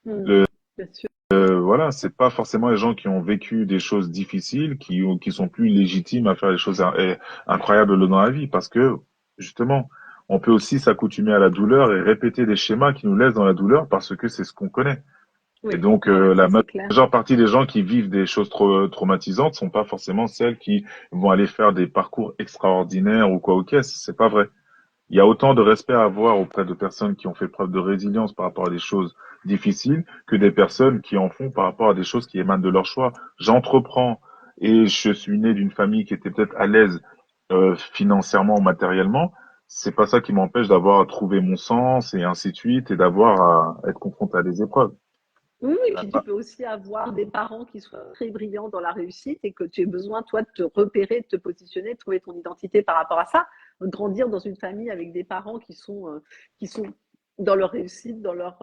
Le, Bien sûr. voilà, c'est pas forcément les gens qui ont vécu des choses difficiles qui sont plus légitimes à faire des choses incroyables dans la vie parce que, justement, on peut aussi s'accoutumer à la douleur et répéter des schémas qui nous laissent dans la douleur parce que c'est ce qu'on connaît. Et Oui, donc, ouais, la ça c'est clair. majeure partie des gens qui vivent des choses traumatisantes sont pas forcément celles qui vont aller faire des parcours extraordinaires ou quoi ou qu'est-ce. C'est pas vrai. Il y a autant de respect à avoir auprès de personnes qui ont fait preuve de résilience par rapport à des choses difficiles que des personnes qui en font par rapport à des choses qui émanent de leur choix. J'entreprends et je suis né d'une famille qui était peut-être à l'aise financièrement ou matériellement. C'est pas ça qui m'empêche d'avoir trouvé mon sens et ainsi de suite et d'avoir à être confronté à des épreuves. Oui, et puis tu peux aussi avoir des parents qui soient très brillants dans la réussite et que tu aies besoin, toi, de te repérer, de te positionner, de trouver ton identité par rapport à ça. Grandir dans une famille avec des parents qui sont dans leur réussite, dans leur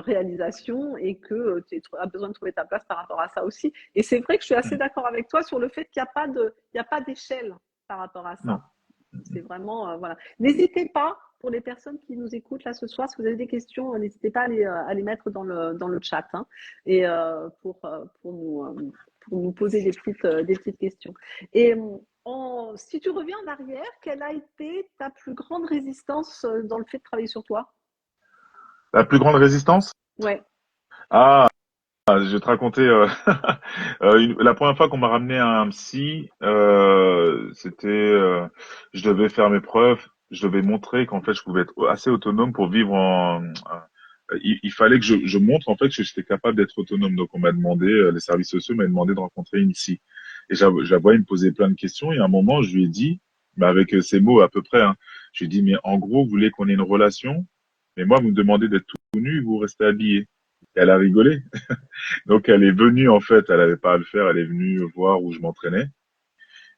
réalisation et que tu as besoin de trouver ta place par rapport à ça aussi. Et c'est vrai que je suis assez d'accord avec toi sur le fait qu'il n'y a pas d'échelle par rapport à Non. ça. C'est vraiment, voilà. N'hésitez pas, pour les personnes qui nous écoutent là ce soir, si vous avez des questions, n'hésitez pas à les mettre dans le chat, hein, et pour nous poser des petites questions. Et si tu reviens en arrière, quelle a été ta plus grande résistance dans le fait de travailler sur toi? La plus grande résistance? Ouais, Ah, je vais te raconter. La première fois qu'on m'a ramené à un psy, c'était, je devais faire mes preuves, je devais montrer qu'en fait je pouvais être assez autonome pour vivre il fallait que je montre en fait que j'étais capable d'être autonome. Donc on m'a demandé, les services sociaux m'ont demandé de rencontrer une psy. Et je la voyais me poser plein de questions. Et à un moment, je lui ai dit, bah avec ces mots à peu près, hein, je lui ai dit, mais en gros, vous voulez qu'on ait une relation, mais moi vous me demandez d'être tout nu, et vous restez habillé. Et elle a rigolé. Donc elle est venue en fait, elle avait pas à le faire, elle est venue voir où je m'entraînais.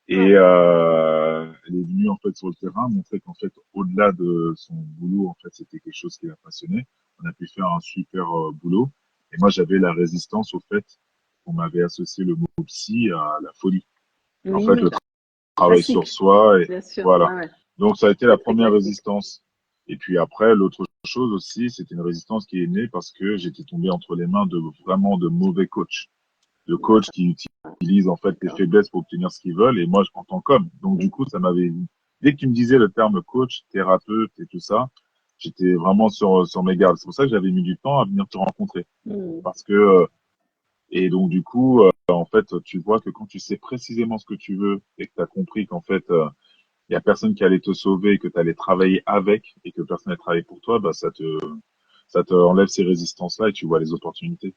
Et elle est venue en fait sur le terrain montrer qu'en fait au-delà de son boulot, en fait c'était quelque chose qui la passionnait. On a pu faire un super boulot. Et moi j'avais la résistance au fait qu'on m'avait associé le mot psy à la folie. En fait Oui, le travail sur classique, soi et bien sûr. voilà. Ouais, ouais. Donc ça a été la Très, très première classique. résistance. Et puis après l'autre chose aussi, c'était une résistance qui est née parce que j'étais tombé entre les mains de vraiment de mauvais coachs, de coachs qui utilisent en fait tes D'accord. faiblesses pour obtenir ce qu'ils veulent et moi en tant qu'homme. Donc du coup, ça m'avait dès que tu me disais le terme coach, thérapeute et tout ça, j'étais vraiment sur mes gardes. C'est pour ça que j'avais mis du temps à venir te rencontrer Mm. parce que et donc du coup en fait, tu vois que quand tu sais précisément ce que tu veux et que tu as compris qu'en fait il y a personne qui allait te sauver et que tu allais travailler avec et que personne n'allait travailler pour toi, bah ça te enlève ces résistances-là et tu vois les opportunités.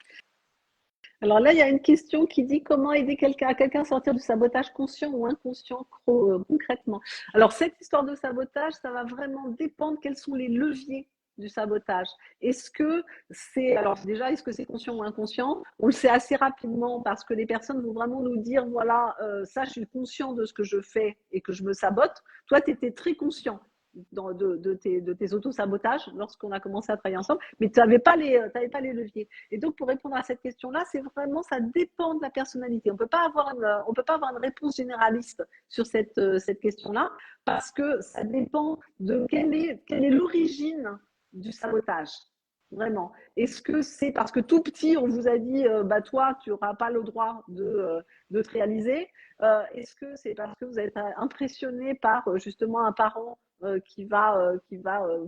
Alors là, il y a une question qui dit comment aider quelqu'un à sortir du sabotage conscient ou inconscient concrètement. Alors cette histoire de sabotage, ça va vraiment dépendre quels sont les leviers du sabotage. Est-ce que c'est, alors déjà, est-ce que c'est conscient ou inconscient? On le sait assez rapidement parce que les personnes vont vraiment nous dire, voilà, ça, je suis conscient de ce que je fais et que je me sabote. Toi, tu étais très conscient de tes auto-sabotages lorsqu'on a commencé à travailler ensemble, mais tu n'avais pas les leviers. Et donc, pour répondre à cette question-là, c'est vraiment, ça dépend de la personnalité. On peut pas avoir une réponse généraliste sur cette question-là parce que ça dépend de quelle est l'origine du sabotage. Vraiment. Est-ce que c'est parce que tout petit, on vous a dit, bah toi, tu n'auras pas le droit de te réaliser? Est-ce que c'est parce que vous êtes impressionné par justement un parent qui va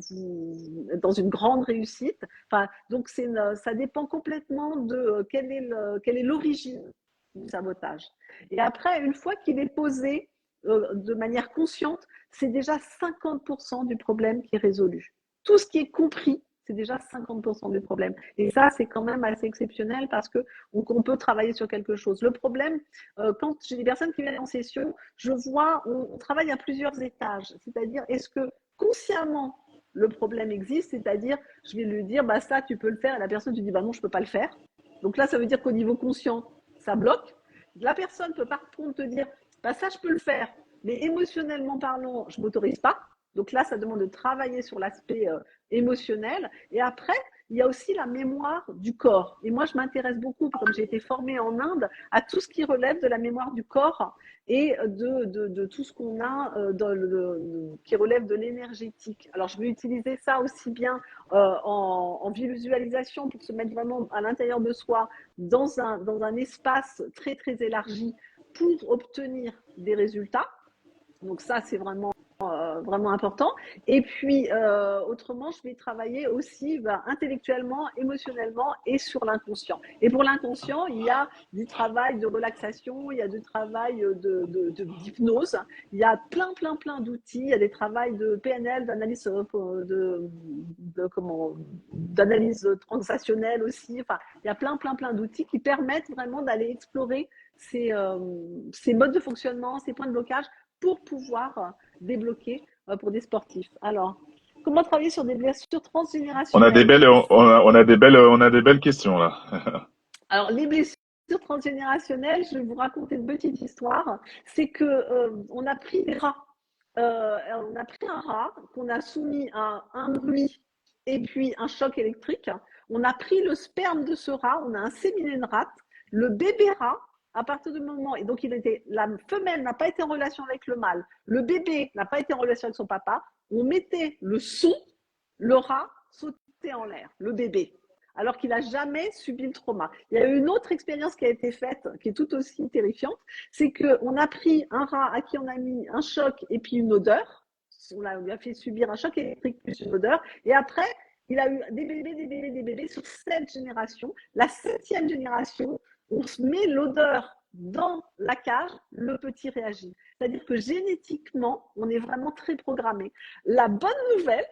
vous dans une grande réussite? Enfin, donc ça dépend complètement de quelle est l'origine du sabotage. Et après, une fois qu'il est posé de manière consciente, c'est déjà 50% du problème qui est résolu. Tout ce qui est compris, c'est déjà 50% du problème. Et ça, c'est quand même assez exceptionnel parce qu'on peut travailler sur quelque chose. Le problème, quand j'ai des personnes qui viennent en session, je vois, on travaille à plusieurs étages. C'est-à-dire, est-ce que consciemment, le problème existe, c'est-à-dire, je vais lui dire, bah ça, tu peux le faire, et la personne te dit, bah non, je peux pas le faire. Donc là, ça veut dire qu'au niveau conscient, ça bloque. La personne peut par contre te dire, bah ça, je peux le faire, mais émotionnellement parlant, je m'autorise pas. Donc là, ça demande de travailler sur l'aspect émotionnel. Et après, il y a aussi la mémoire du corps. Et moi, je m'intéresse beaucoup, comme j'ai été formée en Inde, à tout ce qui relève de la mémoire du corps et de tout ce qu'on a qui relève de l'énergétique. Alors, je vais utiliser ça aussi bien en visualisation pour se mettre vraiment à l'intérieur de soi, dans un espace très, très élargi pour obtenir des résultats. Donc ça, c'est vraiment important. Et puis, autrement, je vais travailler aussi intellectuellement, émotionnellement et sur l'inconscient. Et pour l'inconscient, il y a du travail de relaxation, il y a du travail d'hypnose, il y a plein d'outils, il y a des travails de PNL, d'analyse transactionnelle aussi. Enfin, il y a plein d'outils qui permettent vraiment d'aller explorer ces modes de fonctionnement, ces points de blocage pour pouvoir débloquer pour des sportifs. Alors, comment travailler sur des blessures On a des transgénérationnelles? belles, on a des belles questions là. Alors, les blessures transgénérationnelles, je vais vous raconter une petite histoire. C'est que on a pris des rats. On a pris un rat qu'on a soumis à un bruit et puis un choc électrique. On a pris le sperme de ce rat, on a inséminé une rate. Le bébé rat, à partir du moment, et donc la femelle n'a pas été en relation avec le mâle, le bébé n'a pas été en relation avec son papa, on mettait le son, le rat sautait en l'air, le bébé, alors qu'il n'a jamais subi le trauma. Il y a eu une autre expérience qui a été faite, qui est tout aussi terrifiante, c'est qu'on a pris un rat à qui on a mis un choc et puis une odeur, on lui a fait subir un choc électrique plus une odeur, et après, il a eu des bébés sur 7 générations. La 7e génération, on se met l'odeur dans la cage, le petit réagit. C'est-à-dire que génétiquement, on est vraiment très programmé. La bonne nouvelle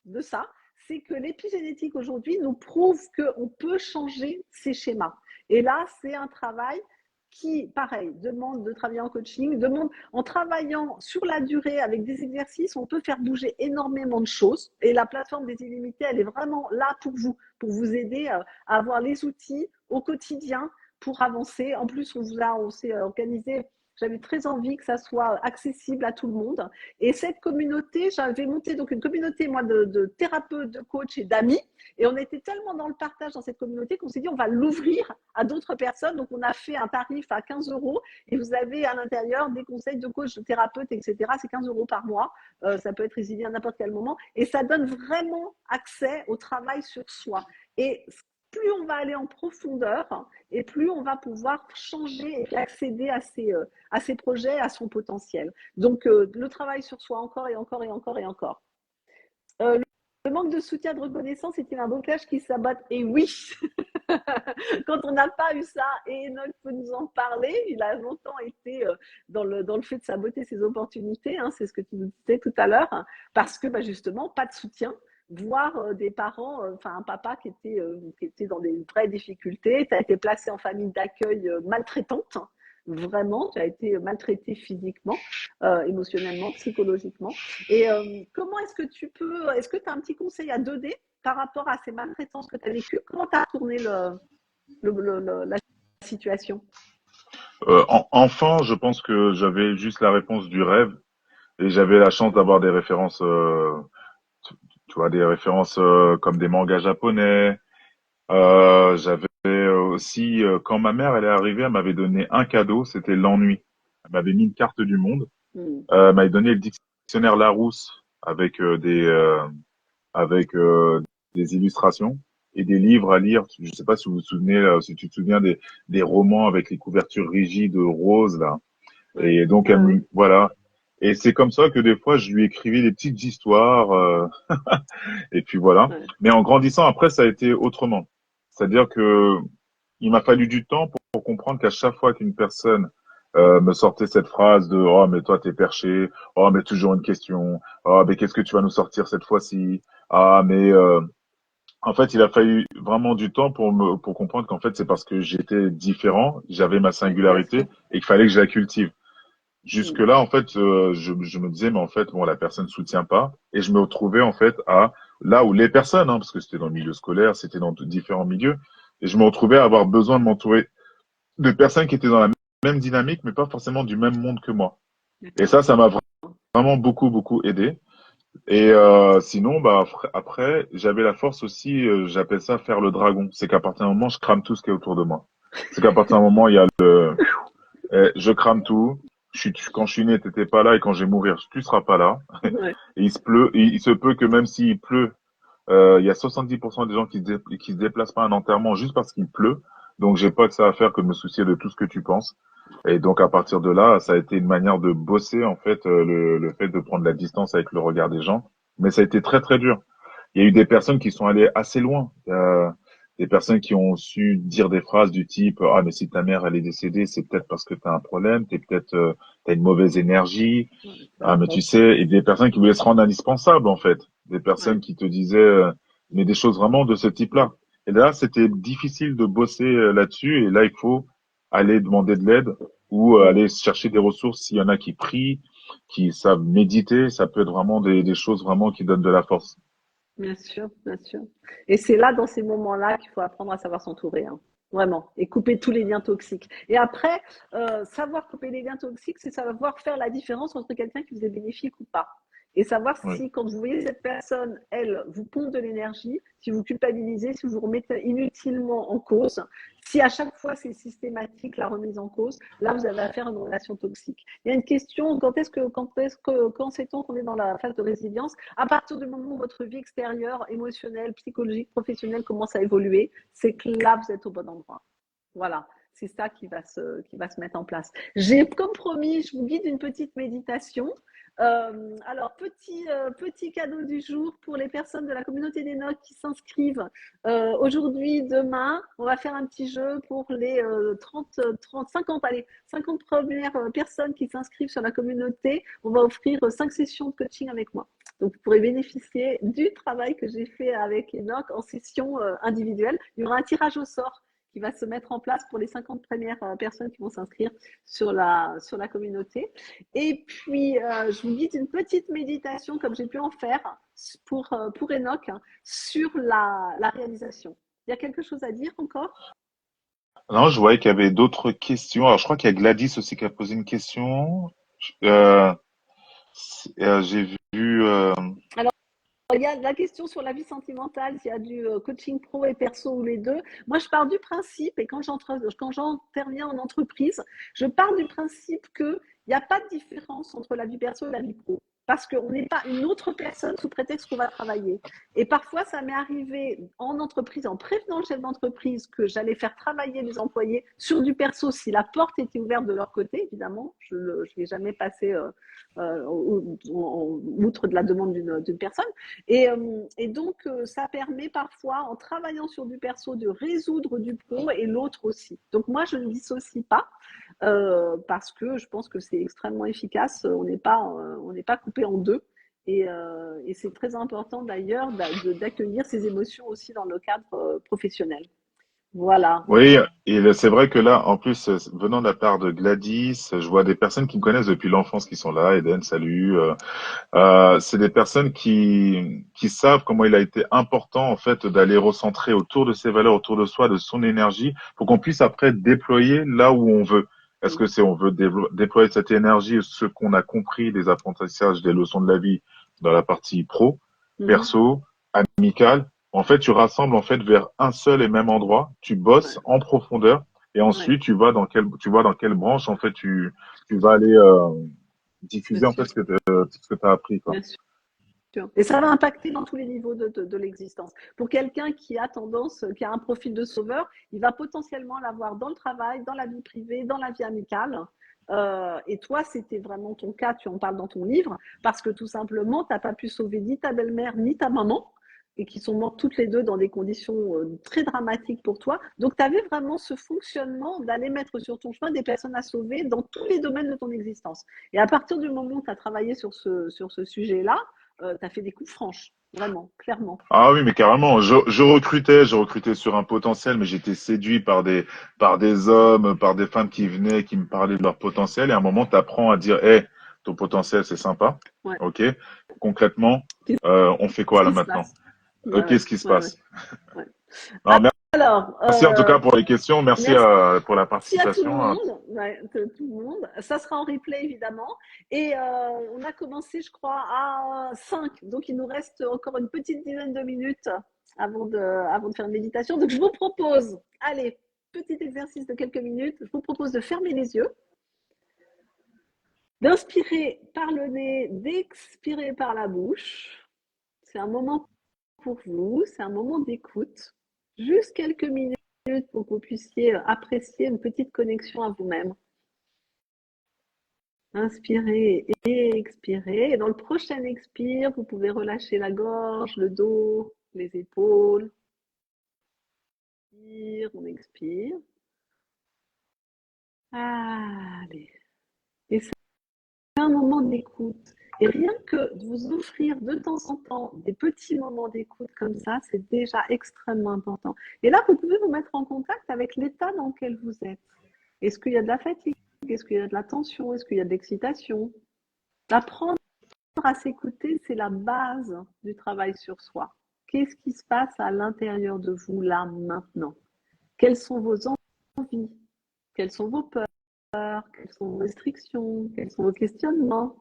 de ça, c'est que l'épigénétique aujourd'hui nous prouve qu'on peut changer ces schémas. Et là, c'est un travail qui, pareil, demande de travailler en coaching, demande en travaillant sur la durée avec des exercices, on peut faire bouger énormément de choses. Et la plateforme des illimités, elle est vraiment là pour vous aider à avoir les outils au quotidien pour avancer. En plus, on s'est organisé. J'avais très envie que ça soit accessible à tout le monde. Et cette communauté, j'avais monté donc une communauté, moi, de thérapeutes, de coachs et d'amis. Et on était tellement dans le partage dans cette communauté qu'on s'est dit, on va l'ouvrir à d'autres personnes. Donc, on a fait un tarif à 15 euros et vous avez à l'intérieur des conseils de coach, de thérapeute, etc. C'est 15 euros par mois. Ça peut être résilié à n'importe quel moment. Et ça donne vraiment accès au travail sur soi. Et plus on va aller en profondeur et plus on va pouvoir changer et accéder à ces projets, à son potentiel. Donc, le travail sur soi encore et encore et encore et encore. Le manque de soutien, de reconnaissance est-il un blocage qui s'abatte? Et oui, quand on n'a pas eu ça, et Enoch peut nous en parler, il a longtemps été dans le fait de saboter ses opportunités, hein, c'est ce que tu nous disais tout à l'heure, hein, parce que justement, pas de soutien, voir des parents, enfin un papa qui était dans des vraies difficultés, tu as été placé en famille d'accueil maltraitante, vraiment, tu as été maltraité physiquement, émotionnellement, psychologiquement. Et comment est-ce que tu as un petit conseil à donner par rapport à ces maltraitances que tu as vécues? Comment tu as tourné la situation? Enfant, je pense que j'avais juste la réponse du rêve et j'avais la chance d'avoir des références, tu, tu vois, des références comme des mangas japonais. J'avais aussi, quand ma mère elle est arrivée, elle m'avait donné un cadeau, c'était l'ennui. Elle m'avait mis une carte du monde. Elle m'avait donné le dictionnaire Larousse avec des illustrations et des livres à lire. Je ne sais pas si vous vous souvenez, si tu te souviens des romans avec les couvertures rigides roses là. Ouais. Et donc voilà. Et c'est comme ça que des fois je lui écrivais des petites histoires. Et puis voilà. Ouais. Mais en grandissant après, ça a été autrement. C'est-à-dire que il m'a fallu du temps pour comprendre qu'à chaque fois qu'une personne me sortait cette phrase de oh mais toi t'es perché, oh mais toujours une question, oh mais qu'est-ce que tu vas nous sortir cette fois-ci, ah mais en fait il a fallu vraiment du temps pour comprendre qu'en fait c'est parce que j'étais différent, j'avais ma Ouais, bien singularité sûr. et qu'il fallait que je la cultive. Mm. Jusque-là, en fait, je me disais, mais en fait, bon, la personne soutient pas. Et je me retrouvais, en fait, à là où les personnes, hein, parce que c'était dans le milieu scolaire, c'était dans différents milieux, et je me retrouvais à avoir besoin de m'entourer de personnes qui étaient dans la même dynamique, mais pas forcément du même monde que moi. Et D'accord. ça m'a vraiment beaucoup, beaucoup aidé. Et sinon, bah, après, j'avais la force aussi, j'appelle ça faire le dragon. C'est qu'à partir d'un moment, je crame tout ce qui est autour de moi. C'est qu'à partir d'un moment, il y a je crame tout. Quand je suis né, t'étais pas là, et quand je vais mourir, tu seras pas là. Ouais. Et il se peut que même s'il pleut, il y a 70% des gens qui se déplacent pas à un enterrement juste parce qu'il pleut. Donc j'ai pas que ça à faire que de me soucier de tout ce que tu penses. Et donc à partir de là, ça a été une manière de bosser en fait le fait de prendre la distance avec le regard des gens. Mais ça a été très très dur. Il y a eu des personnes qui sont allées assez loin. Des personnes qui ont su dire des phrases du type ah mais si ta mère elle est décédée, c'est peut-être parce que tu as un problème, t'as une mauvaise énergie. Ouais, faire Ah mais tu attention. sais, et des personnes qui voulaient se rendre indispensables en fait, des personnes Ouais. qui te disaient mais des choses vraiment de ce type-là. Et là, c'était difficile de bosser là-dessus et là il faut aller demander de l'aide ou aller chercher des ressources s'il y en a qui prient, qui savent méditer, ça peut être vraiment des choses vraiment qui donnent de la force. Bien sûr, bien sûr. Et c'est là, dans ces moments-là, qu'il faut apprendre à savoir s'entourer, hein. Vraiment. Et couper tous les liens toxiques. Et après, savoir couper les liens toxiques, c'est savoir faire la différence entre quelqu'un qui vous est bénéfique ou pas. Et savoir Oui. si, quand vous voyez cette personne, elle, vous pompe de l'énergie, si vous culpabilisez, si vous vous remettez inutilement en cause, si à chaque fois c'est systématique la remise en cause, là vous avez affaire à une relation toxique. Il y a une question, quand sait-on qu'on est dans la phase de résilience? À partir du moment où votre vie extérieure, émotionnelle, psychologique, professionnelle commence à évoluer, c'est que là, vous êtes au bon endroit. Voilà, c'est ça qui va se mettre en place. J'ai, comme promis, je vous guide une petite méditation. Alors, petit cadeau du jour pour les personnes de la communauté des notes qui s'inscrivent aujourd'hui, demain. On va faire un petit jeu pour les 50 premières personnes qui s'inscrivent sur la communauté. On va offrir 5 sessions de coaching avec moi. Donc, vous pourrez bénéficier du travail que j'ai fait avec Enoch en session individuelle. Il y aura un tirage au sort qui va se mettre en place pour les 50 premières personnes qui vont s'inscrire sur la communauté. Et puis, je vous guide une petite méditation, comme j'ai pu en faire pour Enoch, hein, sur la réalisation. Il y a quelque chose à dire encore? Non, je voyais qu'il y avait d'autres questions. Alors, je crois qu'il y a Gladys aussi qui a posé une question. Euh, j'ai vu. Alors, il y a la question sur la vie sentimentale, s'il y a du coaching pro et perso ou les deux. Moi, je pars du principe, et quand j'interviens en entreprise, je pars du principe qu'il n'y a pas de différence entre la vie perso et la vie pro. Parce qu'on n'est pas une autre personne sous prétexte qu'on va travailler. Et parfois, ça m'est arrivé en entreprise, en prévenant le chef d'entreprise, que j'allais faire travailler les employés sur du perso si la porte était ouverte de leur côté, évidemment. Je ne vais jamais passer outre de la demande d'une personne. Et donc, ça permet parfois, en travaillant sur du perso, de résoudre du pro et l'autre aussi. Donc, moi, je ne dissocie pas parce que je pense que c'est extrêmement efficace. On n'est pas coupé en deux. Et c'est très important d'ailleurs d'accueillir ces émotions aussi dans le cadre professionnel. Voilà. Oui, et c'est vrai que là, en plus, venant de la part de Gladys, je vois des personnes qui me connaissent depuis l'enfance qui sont là. Eden, salut. C'est des personnes qui savent comment il a été important en fait d'aller recentrer autour de ses valeurs, autour de soi, de son énergie, pour qu'on puisse après déployer là où on veut. Est-ce que c'est on veut déployer cette énergie, ce qu'on a compris des apprentissages, des leçons de la vie dans la partie pro, Mhm. perso, amicale. En fait, tu rassembles en fait vers un seul et même endroit, tu bosses Ouais, en profondeur et ouais, ensuite tu vois dans quelle branche en fait tu vas aller bien diffuser en fait sûr, ce que tu as appris quoi. bien sûr. Et ça va impacter dans tous les niveaux de l'existence. Pour quelqu'un qui a tendance, qui a un profil de sauveur, il va potentiellement l'avoir dans le travail, dans la vie privée, dans la vie amicale. Et toi, c'était vraiment ton cas, tu en parles dans ton livre, parce que tout simplement, tu n'as pas pu sauver ni ta belle-mère ni ta maman, et qui sont mortes toutes les deux dans des conditions très dramatiques pour toi. Donc, tu avais vraiment ce fonctionnement d'aller mettre sur ton chemin des personnes à sauver dans tous les domaines de ton existence. Et à partir du moment où tu as travaillé sur ce sujet-là, tu as fait des coups franches, vraiment, clairement. Ah oui, mais carrément. Je recrutais sur un potentiel, mais j'étais séduit par des hommes, par des femmes qui venaient, qui me parlaient de leur potentiel. Et à un moment, tu apprends à dire, hé, ton potentiel, c'est sympa. Ouais. OK. Concrètement, on fait quoi Qu'est-ce là qui se maintenant? passe? Ouais, ouais, Qu'est-ce qui se ouais, ouais, passe? ouais. Non, Alors, merci en tout cas pour les questions. Merci merci pour la à tout le participation. monde. Ouais, tout le monde. Ça sera en replay, évidemment. Et on a commencé, je crois, à 5. Donc, il nous reste encore une petite dizaine de minutes avant de faire une méditation. Donc, je vous propose, allez, petit exercice de quelques minutes. Je vous propose de fermer les yeux, d'inspirer par le nez, d'expirer par la bouche. C'est un moment pour vous, c'est un moment d'écoute. Juste quelques minutes pour que vous puissiez apprécier une petite connexion à vous-même. Inspirez et expirez. Et dans le prochain expire, vous pouvez relâcher la gorge, le dos, les épaules. On expire. Allez. Et c'est un moment d'écoute. Et rien que de vous offrir de temps en temps des petits moments d'écoute comme ça, c'est déjà extrêmement important. Et là, vous pouvez vous mettre en contact avec l'état dans lequel vous êtes. Est-ce qu'il y a de la fatigue? Est-ce qu'il y a de la tension? Est-ce qu'il y a de l'excitation? Apprendre à s'écouter, c'est la base du travail sur soi. Qu'est-ce qui se passe à l'intérieur de vous là maintenant? Quelles sont vos envies? Quelles sont vos peurs? Quelles sont vos restrictions? Quels sont vos questionnements?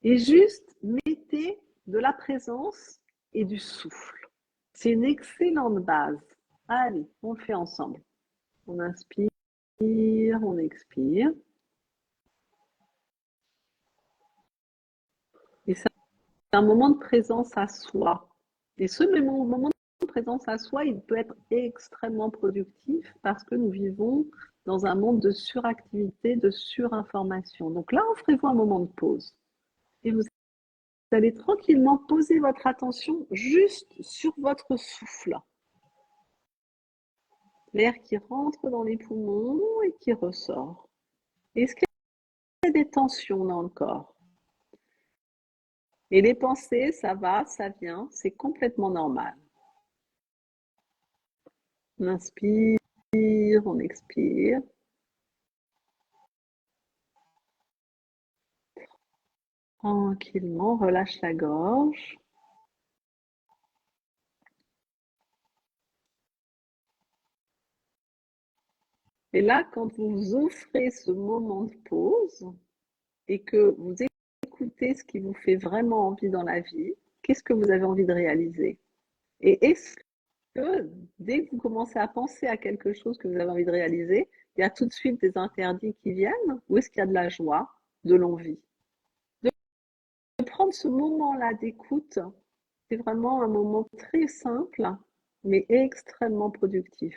Et juste mettez de la présence et du souffle. C'est une excellente base. Allez, on le fait ensemble. On inspire, on expire. Et c'est un moment de présence à soi. Et ce moment de présence à soi, il peut être extrêmement productif parce que nous vivons dans un monde de suractivité, de surinformation. Donc là, offrez-vous un moment de pause. Et vous allez tranquillement poser votre attention juste sur votre souffle. L'air qui rentre dans les poumons et qui ressort. Est-ce qu'il y a des tensions dans le corps? Et les pensées, ça va, ça vient, c'est complètement normal. On inspire, on expire. Tranquillement, relâche la gorge. Et là, quand vous offrez ce moment de pause et que vous écoutez ce qui vous fait vraiment envie dans la vie, qu'est-ce que vous avez envie de réaliser? Et est-ce que dès que vous commencez à penser à quelque chose que vous avez envie de réaliser, il y a tout de suite des interdits qui viennent ou est-ce qu'il y a de la joie, de l'envie? De prendre ce moment-là d'écoute, c'est vraiment un moment très simple, mais extrêmement productif.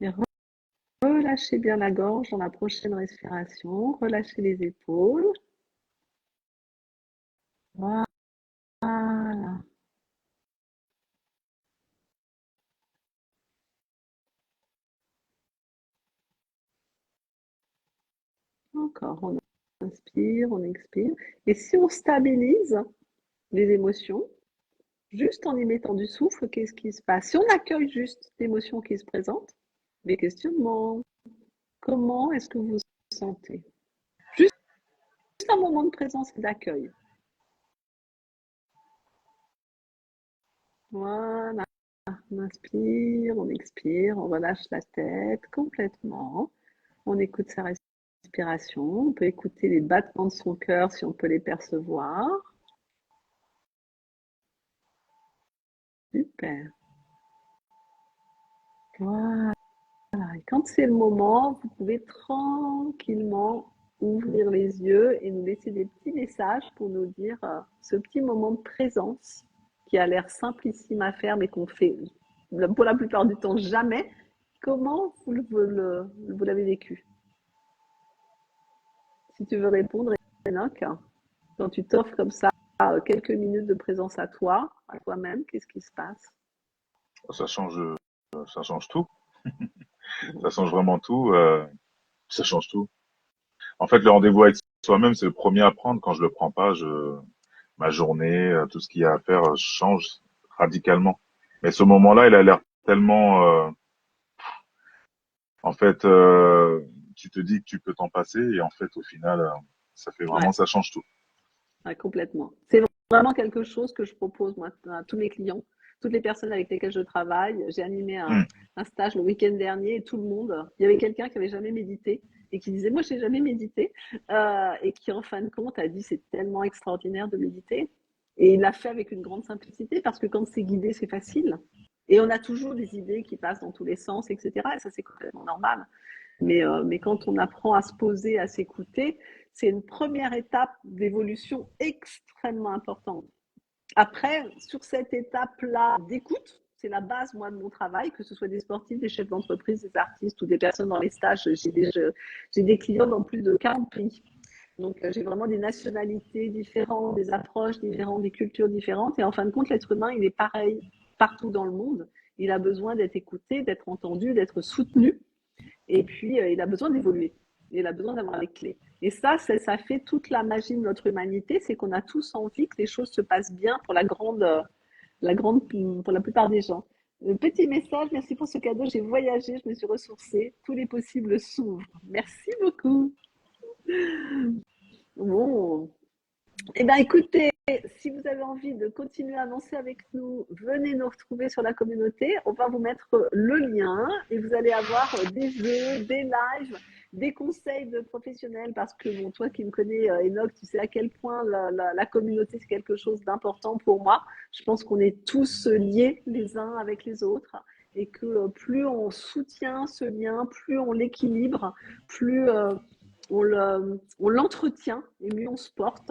Et relâchez bien la gorge dans la prochaine respiration, relâchez les épaules. Voilà. Encore, on inspire, on expire. Et si on stabilise les émotions, juste en y mettant du souffle, qu'est-ce qui se passe? Si on accueille juste l'émotion qui se présente, des questionnements, comment est-ce que vous vous sentez? Juste un moment de présence et d'accueil. Voilà. On inspire, on expire, on relâche la tête complètement. On écoute sa respiration. On peut écouter les battements de son cœur si on peut les percevoir. Super. Voilà. Et quand c'est le moment, vous pouvez tranquillement ouvrir les yeux et nous laisser des petits messages pour nous dire ce petit moment de présence qui a l'air simplissime à faire, mais qu'on fait pour la plupart du temps jamais. Comment vous l'avez vécu? Si tu veux répondre, Enoch, quand tu t'offres comme ça quelques minutes de présence à toi, à toi-même, qu'est-ce qui se passe? Ça change tout. Ça change vraiment tout. Ça change tout. En fait, le rendez-vous avec soi-même, c'est le premier à prendre. Quand je le prends pas, ma journée, tout ce qu'il y a à faire change radicalement. Mais ce moment-là, il a l'air tellement, en fait, tu te dis que tu peux t'en passer et en fait, au final, ça fait vraiment, Ouais. ça change tout. Ouais, complètement. C'est vraiment quelque chose que je propose moi à tous mes clients, toutes les personnes avec lesquelles je travaille. J'ai animé Hmm. un stage le week-end dernier et tout le monde, il y avait quelqu'un qui avait jamais médité et qui disait moi j'ai jamais médité et qui en fin de compte a dit c'est tellement extraordinaire de méditer et il l'a fait avec une grande simplicité parce que quand c'est guidé c'est facile et on a toujours des idées qui passent dans tous les sens etc. Et ça c'est complètement normal. Mais quand on apprend à se poser, à s'écouter, c'est une première étape d'évolution extrêmement importante. Après, sur cette étape-là d'écoute, c'est la base, moi, de mon travail, que ce soit des sportifs, des chefs d'entreprise, des artistes ou des personnes dans les stages. J'ai des clients dans plus de 40 pays. Donc, j'ai vraiment des nationalités différentes, des approches différentes, des cultures différentes. Et en fin de compte, l'être humain, il est pareil partout dans le monde. Il a besoin d'être écouté, d'être entendu, d'être soutenu. Et puis, il a besoin d'évoluer. Il a besoin d'avoir les clés. Et ça fait toute la magie de notre humanité, c'est qu'on a tous envie que les choses se passent bien pour pour la plupart des gens. Petit message, merci pour ce cadeau. J'ai voyagé, je me suis ressourcée. Tous les possibles s'ouvrent. Merci beaucoup. Bon, eh bien, écoutez, si vous avez envie de continuer à avancer avec nous, venez nous retrouver sur la communauté. On va vous mettre le lien et vous allez avoir des jeux, des lives, des conseils de professionnels parce que, bon, toi qui me connais, Enoch, tu sais à quel point la communauté, c'est quelque chose d'important pour moi. Je pense qu'on est tous liés les uns avec les autres et que plus on soutient ce lien, plus on l'équilibre, plus on l'entretient et mieux on se porte.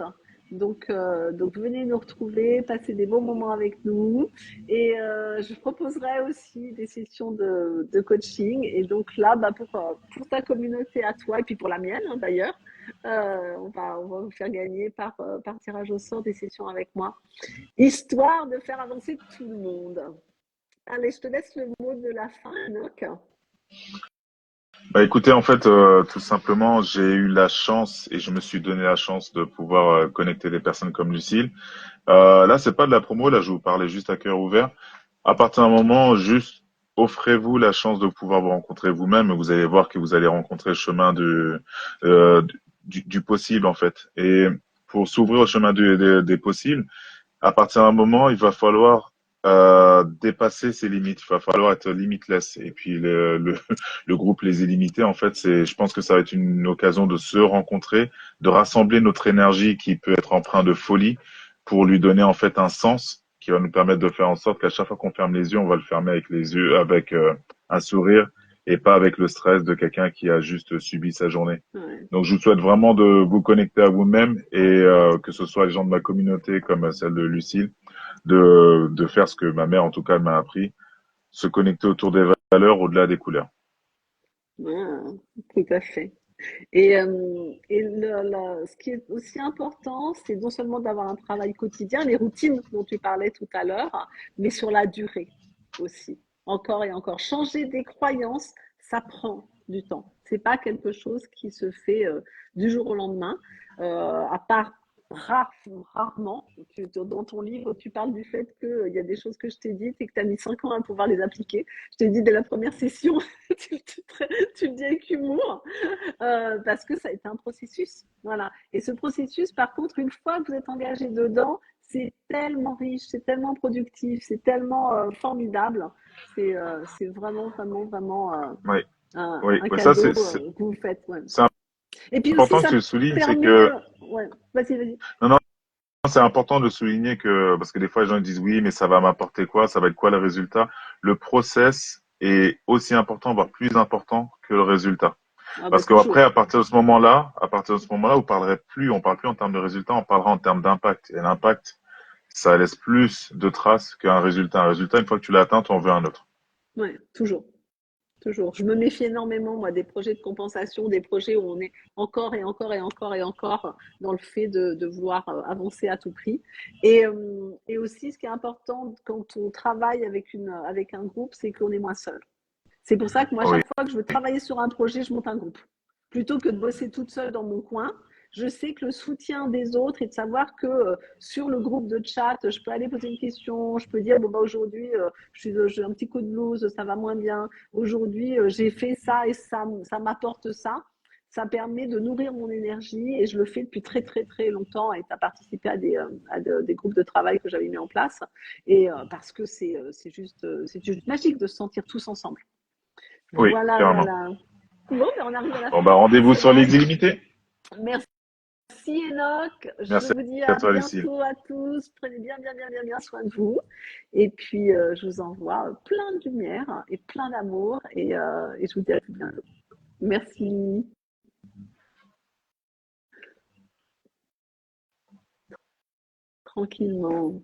Donc venez nous retrouver, passez des bons moments avec nous. Et je proposerai aussi des sessions de coaching. Et donc là, pour ta communauté à toi, et puis pour la mienne hein, d'ailleurs, on va vous faire gagner par tirage au sort des sessions avec moi, histoire de faire avancer tout le monde. Allez, je te laisse le mot de la fin, Enoch. Bah écoutez, en fait, tout simplement, j'ai eu la chance et je me suis donné la chance de pouvoir connecter des personnes comme Lucille. Là, c'est pas de la promo, là, je vous parlais juste à cœur ouvert. À partir d'un moment, juste offrez-vous la chance de pouvoir vous rencontrer vous-même et vous allez voir que vous allez rencontrer le chemin euh, du possible, en fait. Et pour s'ouvrir au chemin des possibles, à partir d'un moment, il va falloir dépasser ses limites. Il va falloir être limitless. Et puis le groupe Les Illimités, en fait, je pense que ça va être une occasion de se rencontrer, de rassembler notre énergie qui peut être empreinte de folie pour lui donner en fait un sens qui va nous permettre de faire en sorte qu'à chaque fois qu'on ferme les yeux, on va le fermer avec les yeux, avec un sourire et pas avec le stress de quelqu'un qui a juste subi sa journée. Ouais. Donc, je vous souhaite vraiment de vous connecter à vous-même et que ce soit les gens de ma communauté comme celle de Lucille, de faire ce que ma mère, en tout cas, m'a appris, se connecter autour des valeurs au-delà des couleurs. Ah, tout à fait. Et ce qui est aussi important, c'est non seulement d'avoir un travail quotidien, les routines dont tu parlais tout à l'heure, mais sur la durée aussi. Encore et encore. Changer des croyances, ça prend du temps. C'est pas quelque chose qui se fait du jour au lendemain, à part rarement. Dans ton livre, tu parles du fait qu'il y a des choses que je t'ai dites et que tu as mis 5 ans à pouvoir les appliquer. Je t'ai dit dès la première session, tu le dis avec humour. Parce que ça a été un processus. Voilà. Et ce processus, par contre, une fois que vous êtes engagé dedans, c'est tellement riche, c'est tellement productif, c'est tellement formidable. C'est vraiment, vraiment, vraiment Oui, oui, un ouais, ça cadeau que vous faites. Ouais. c'est Et puis aussi, important que ça tu le soulignes, c'est permet. que Ouais, vas-y, vas-y. non, non, c'est important de souligner que parce que des fois les gens ils disent oui, mais ça va m'apporter quoi, ça va être quoi le résultat. Le process est aussi important, voire plus important que le résultat. Ah bah Parce qu'après, toujours. on parlerait plus, on parle plus en termes de résultat, on parlera en termes d'impact. Et l'impact, ça laisse plus de traces qu'un résultat. Un résultat, une fois que tu l'as atteint, tu en veux un autre. Ouais, toujours. Toujours. Je me méfie énormément, moi, des projets de compensation, des projets où on est encore et encore et encore et encore dans le fait de vouloir avancer à tout prix. Et aussi, ce qui est important quand on travaille avec un groupe, c'est qu'on est moins seul. C'est pour ça que moi, Oui, chaque fois que je veux travailler sur un projet, je monte un groupe. Plutôt que de bosser toute seule dans mon coin, je sais que le soutien des autres et de savoir que sur le groupe de chat, je peux aller poser une question, je peux dire, bon, bah, aujourd'hui, j'ai un petit coup de blues, ça va moins bien. Aujourd'hui, j'ai fait ça et ça m'apporte ça. Ça permet de nourrir mon énergie et je le fais depuis très, très, très longtemps et tu as participé des groupes de travail que j'avais mis en place. Et parce que c'est juste magique de se sentir tous ensemble. oui, Voilà, carrément. voilà. Bon, ben on arrive à la Bon, fin bah, de cette rendez-vous sur les séance. illimités. Merci Enoch. Je Merci vous dis à à toi, Lucille. bientôt à tous. Prenez bien, bien, bien, bien, bien soin de vous. Et puis, je vous envoie plein de lumière et plein d'amour. Et je vous dis à tout bientôt. Merci. Tranquillement.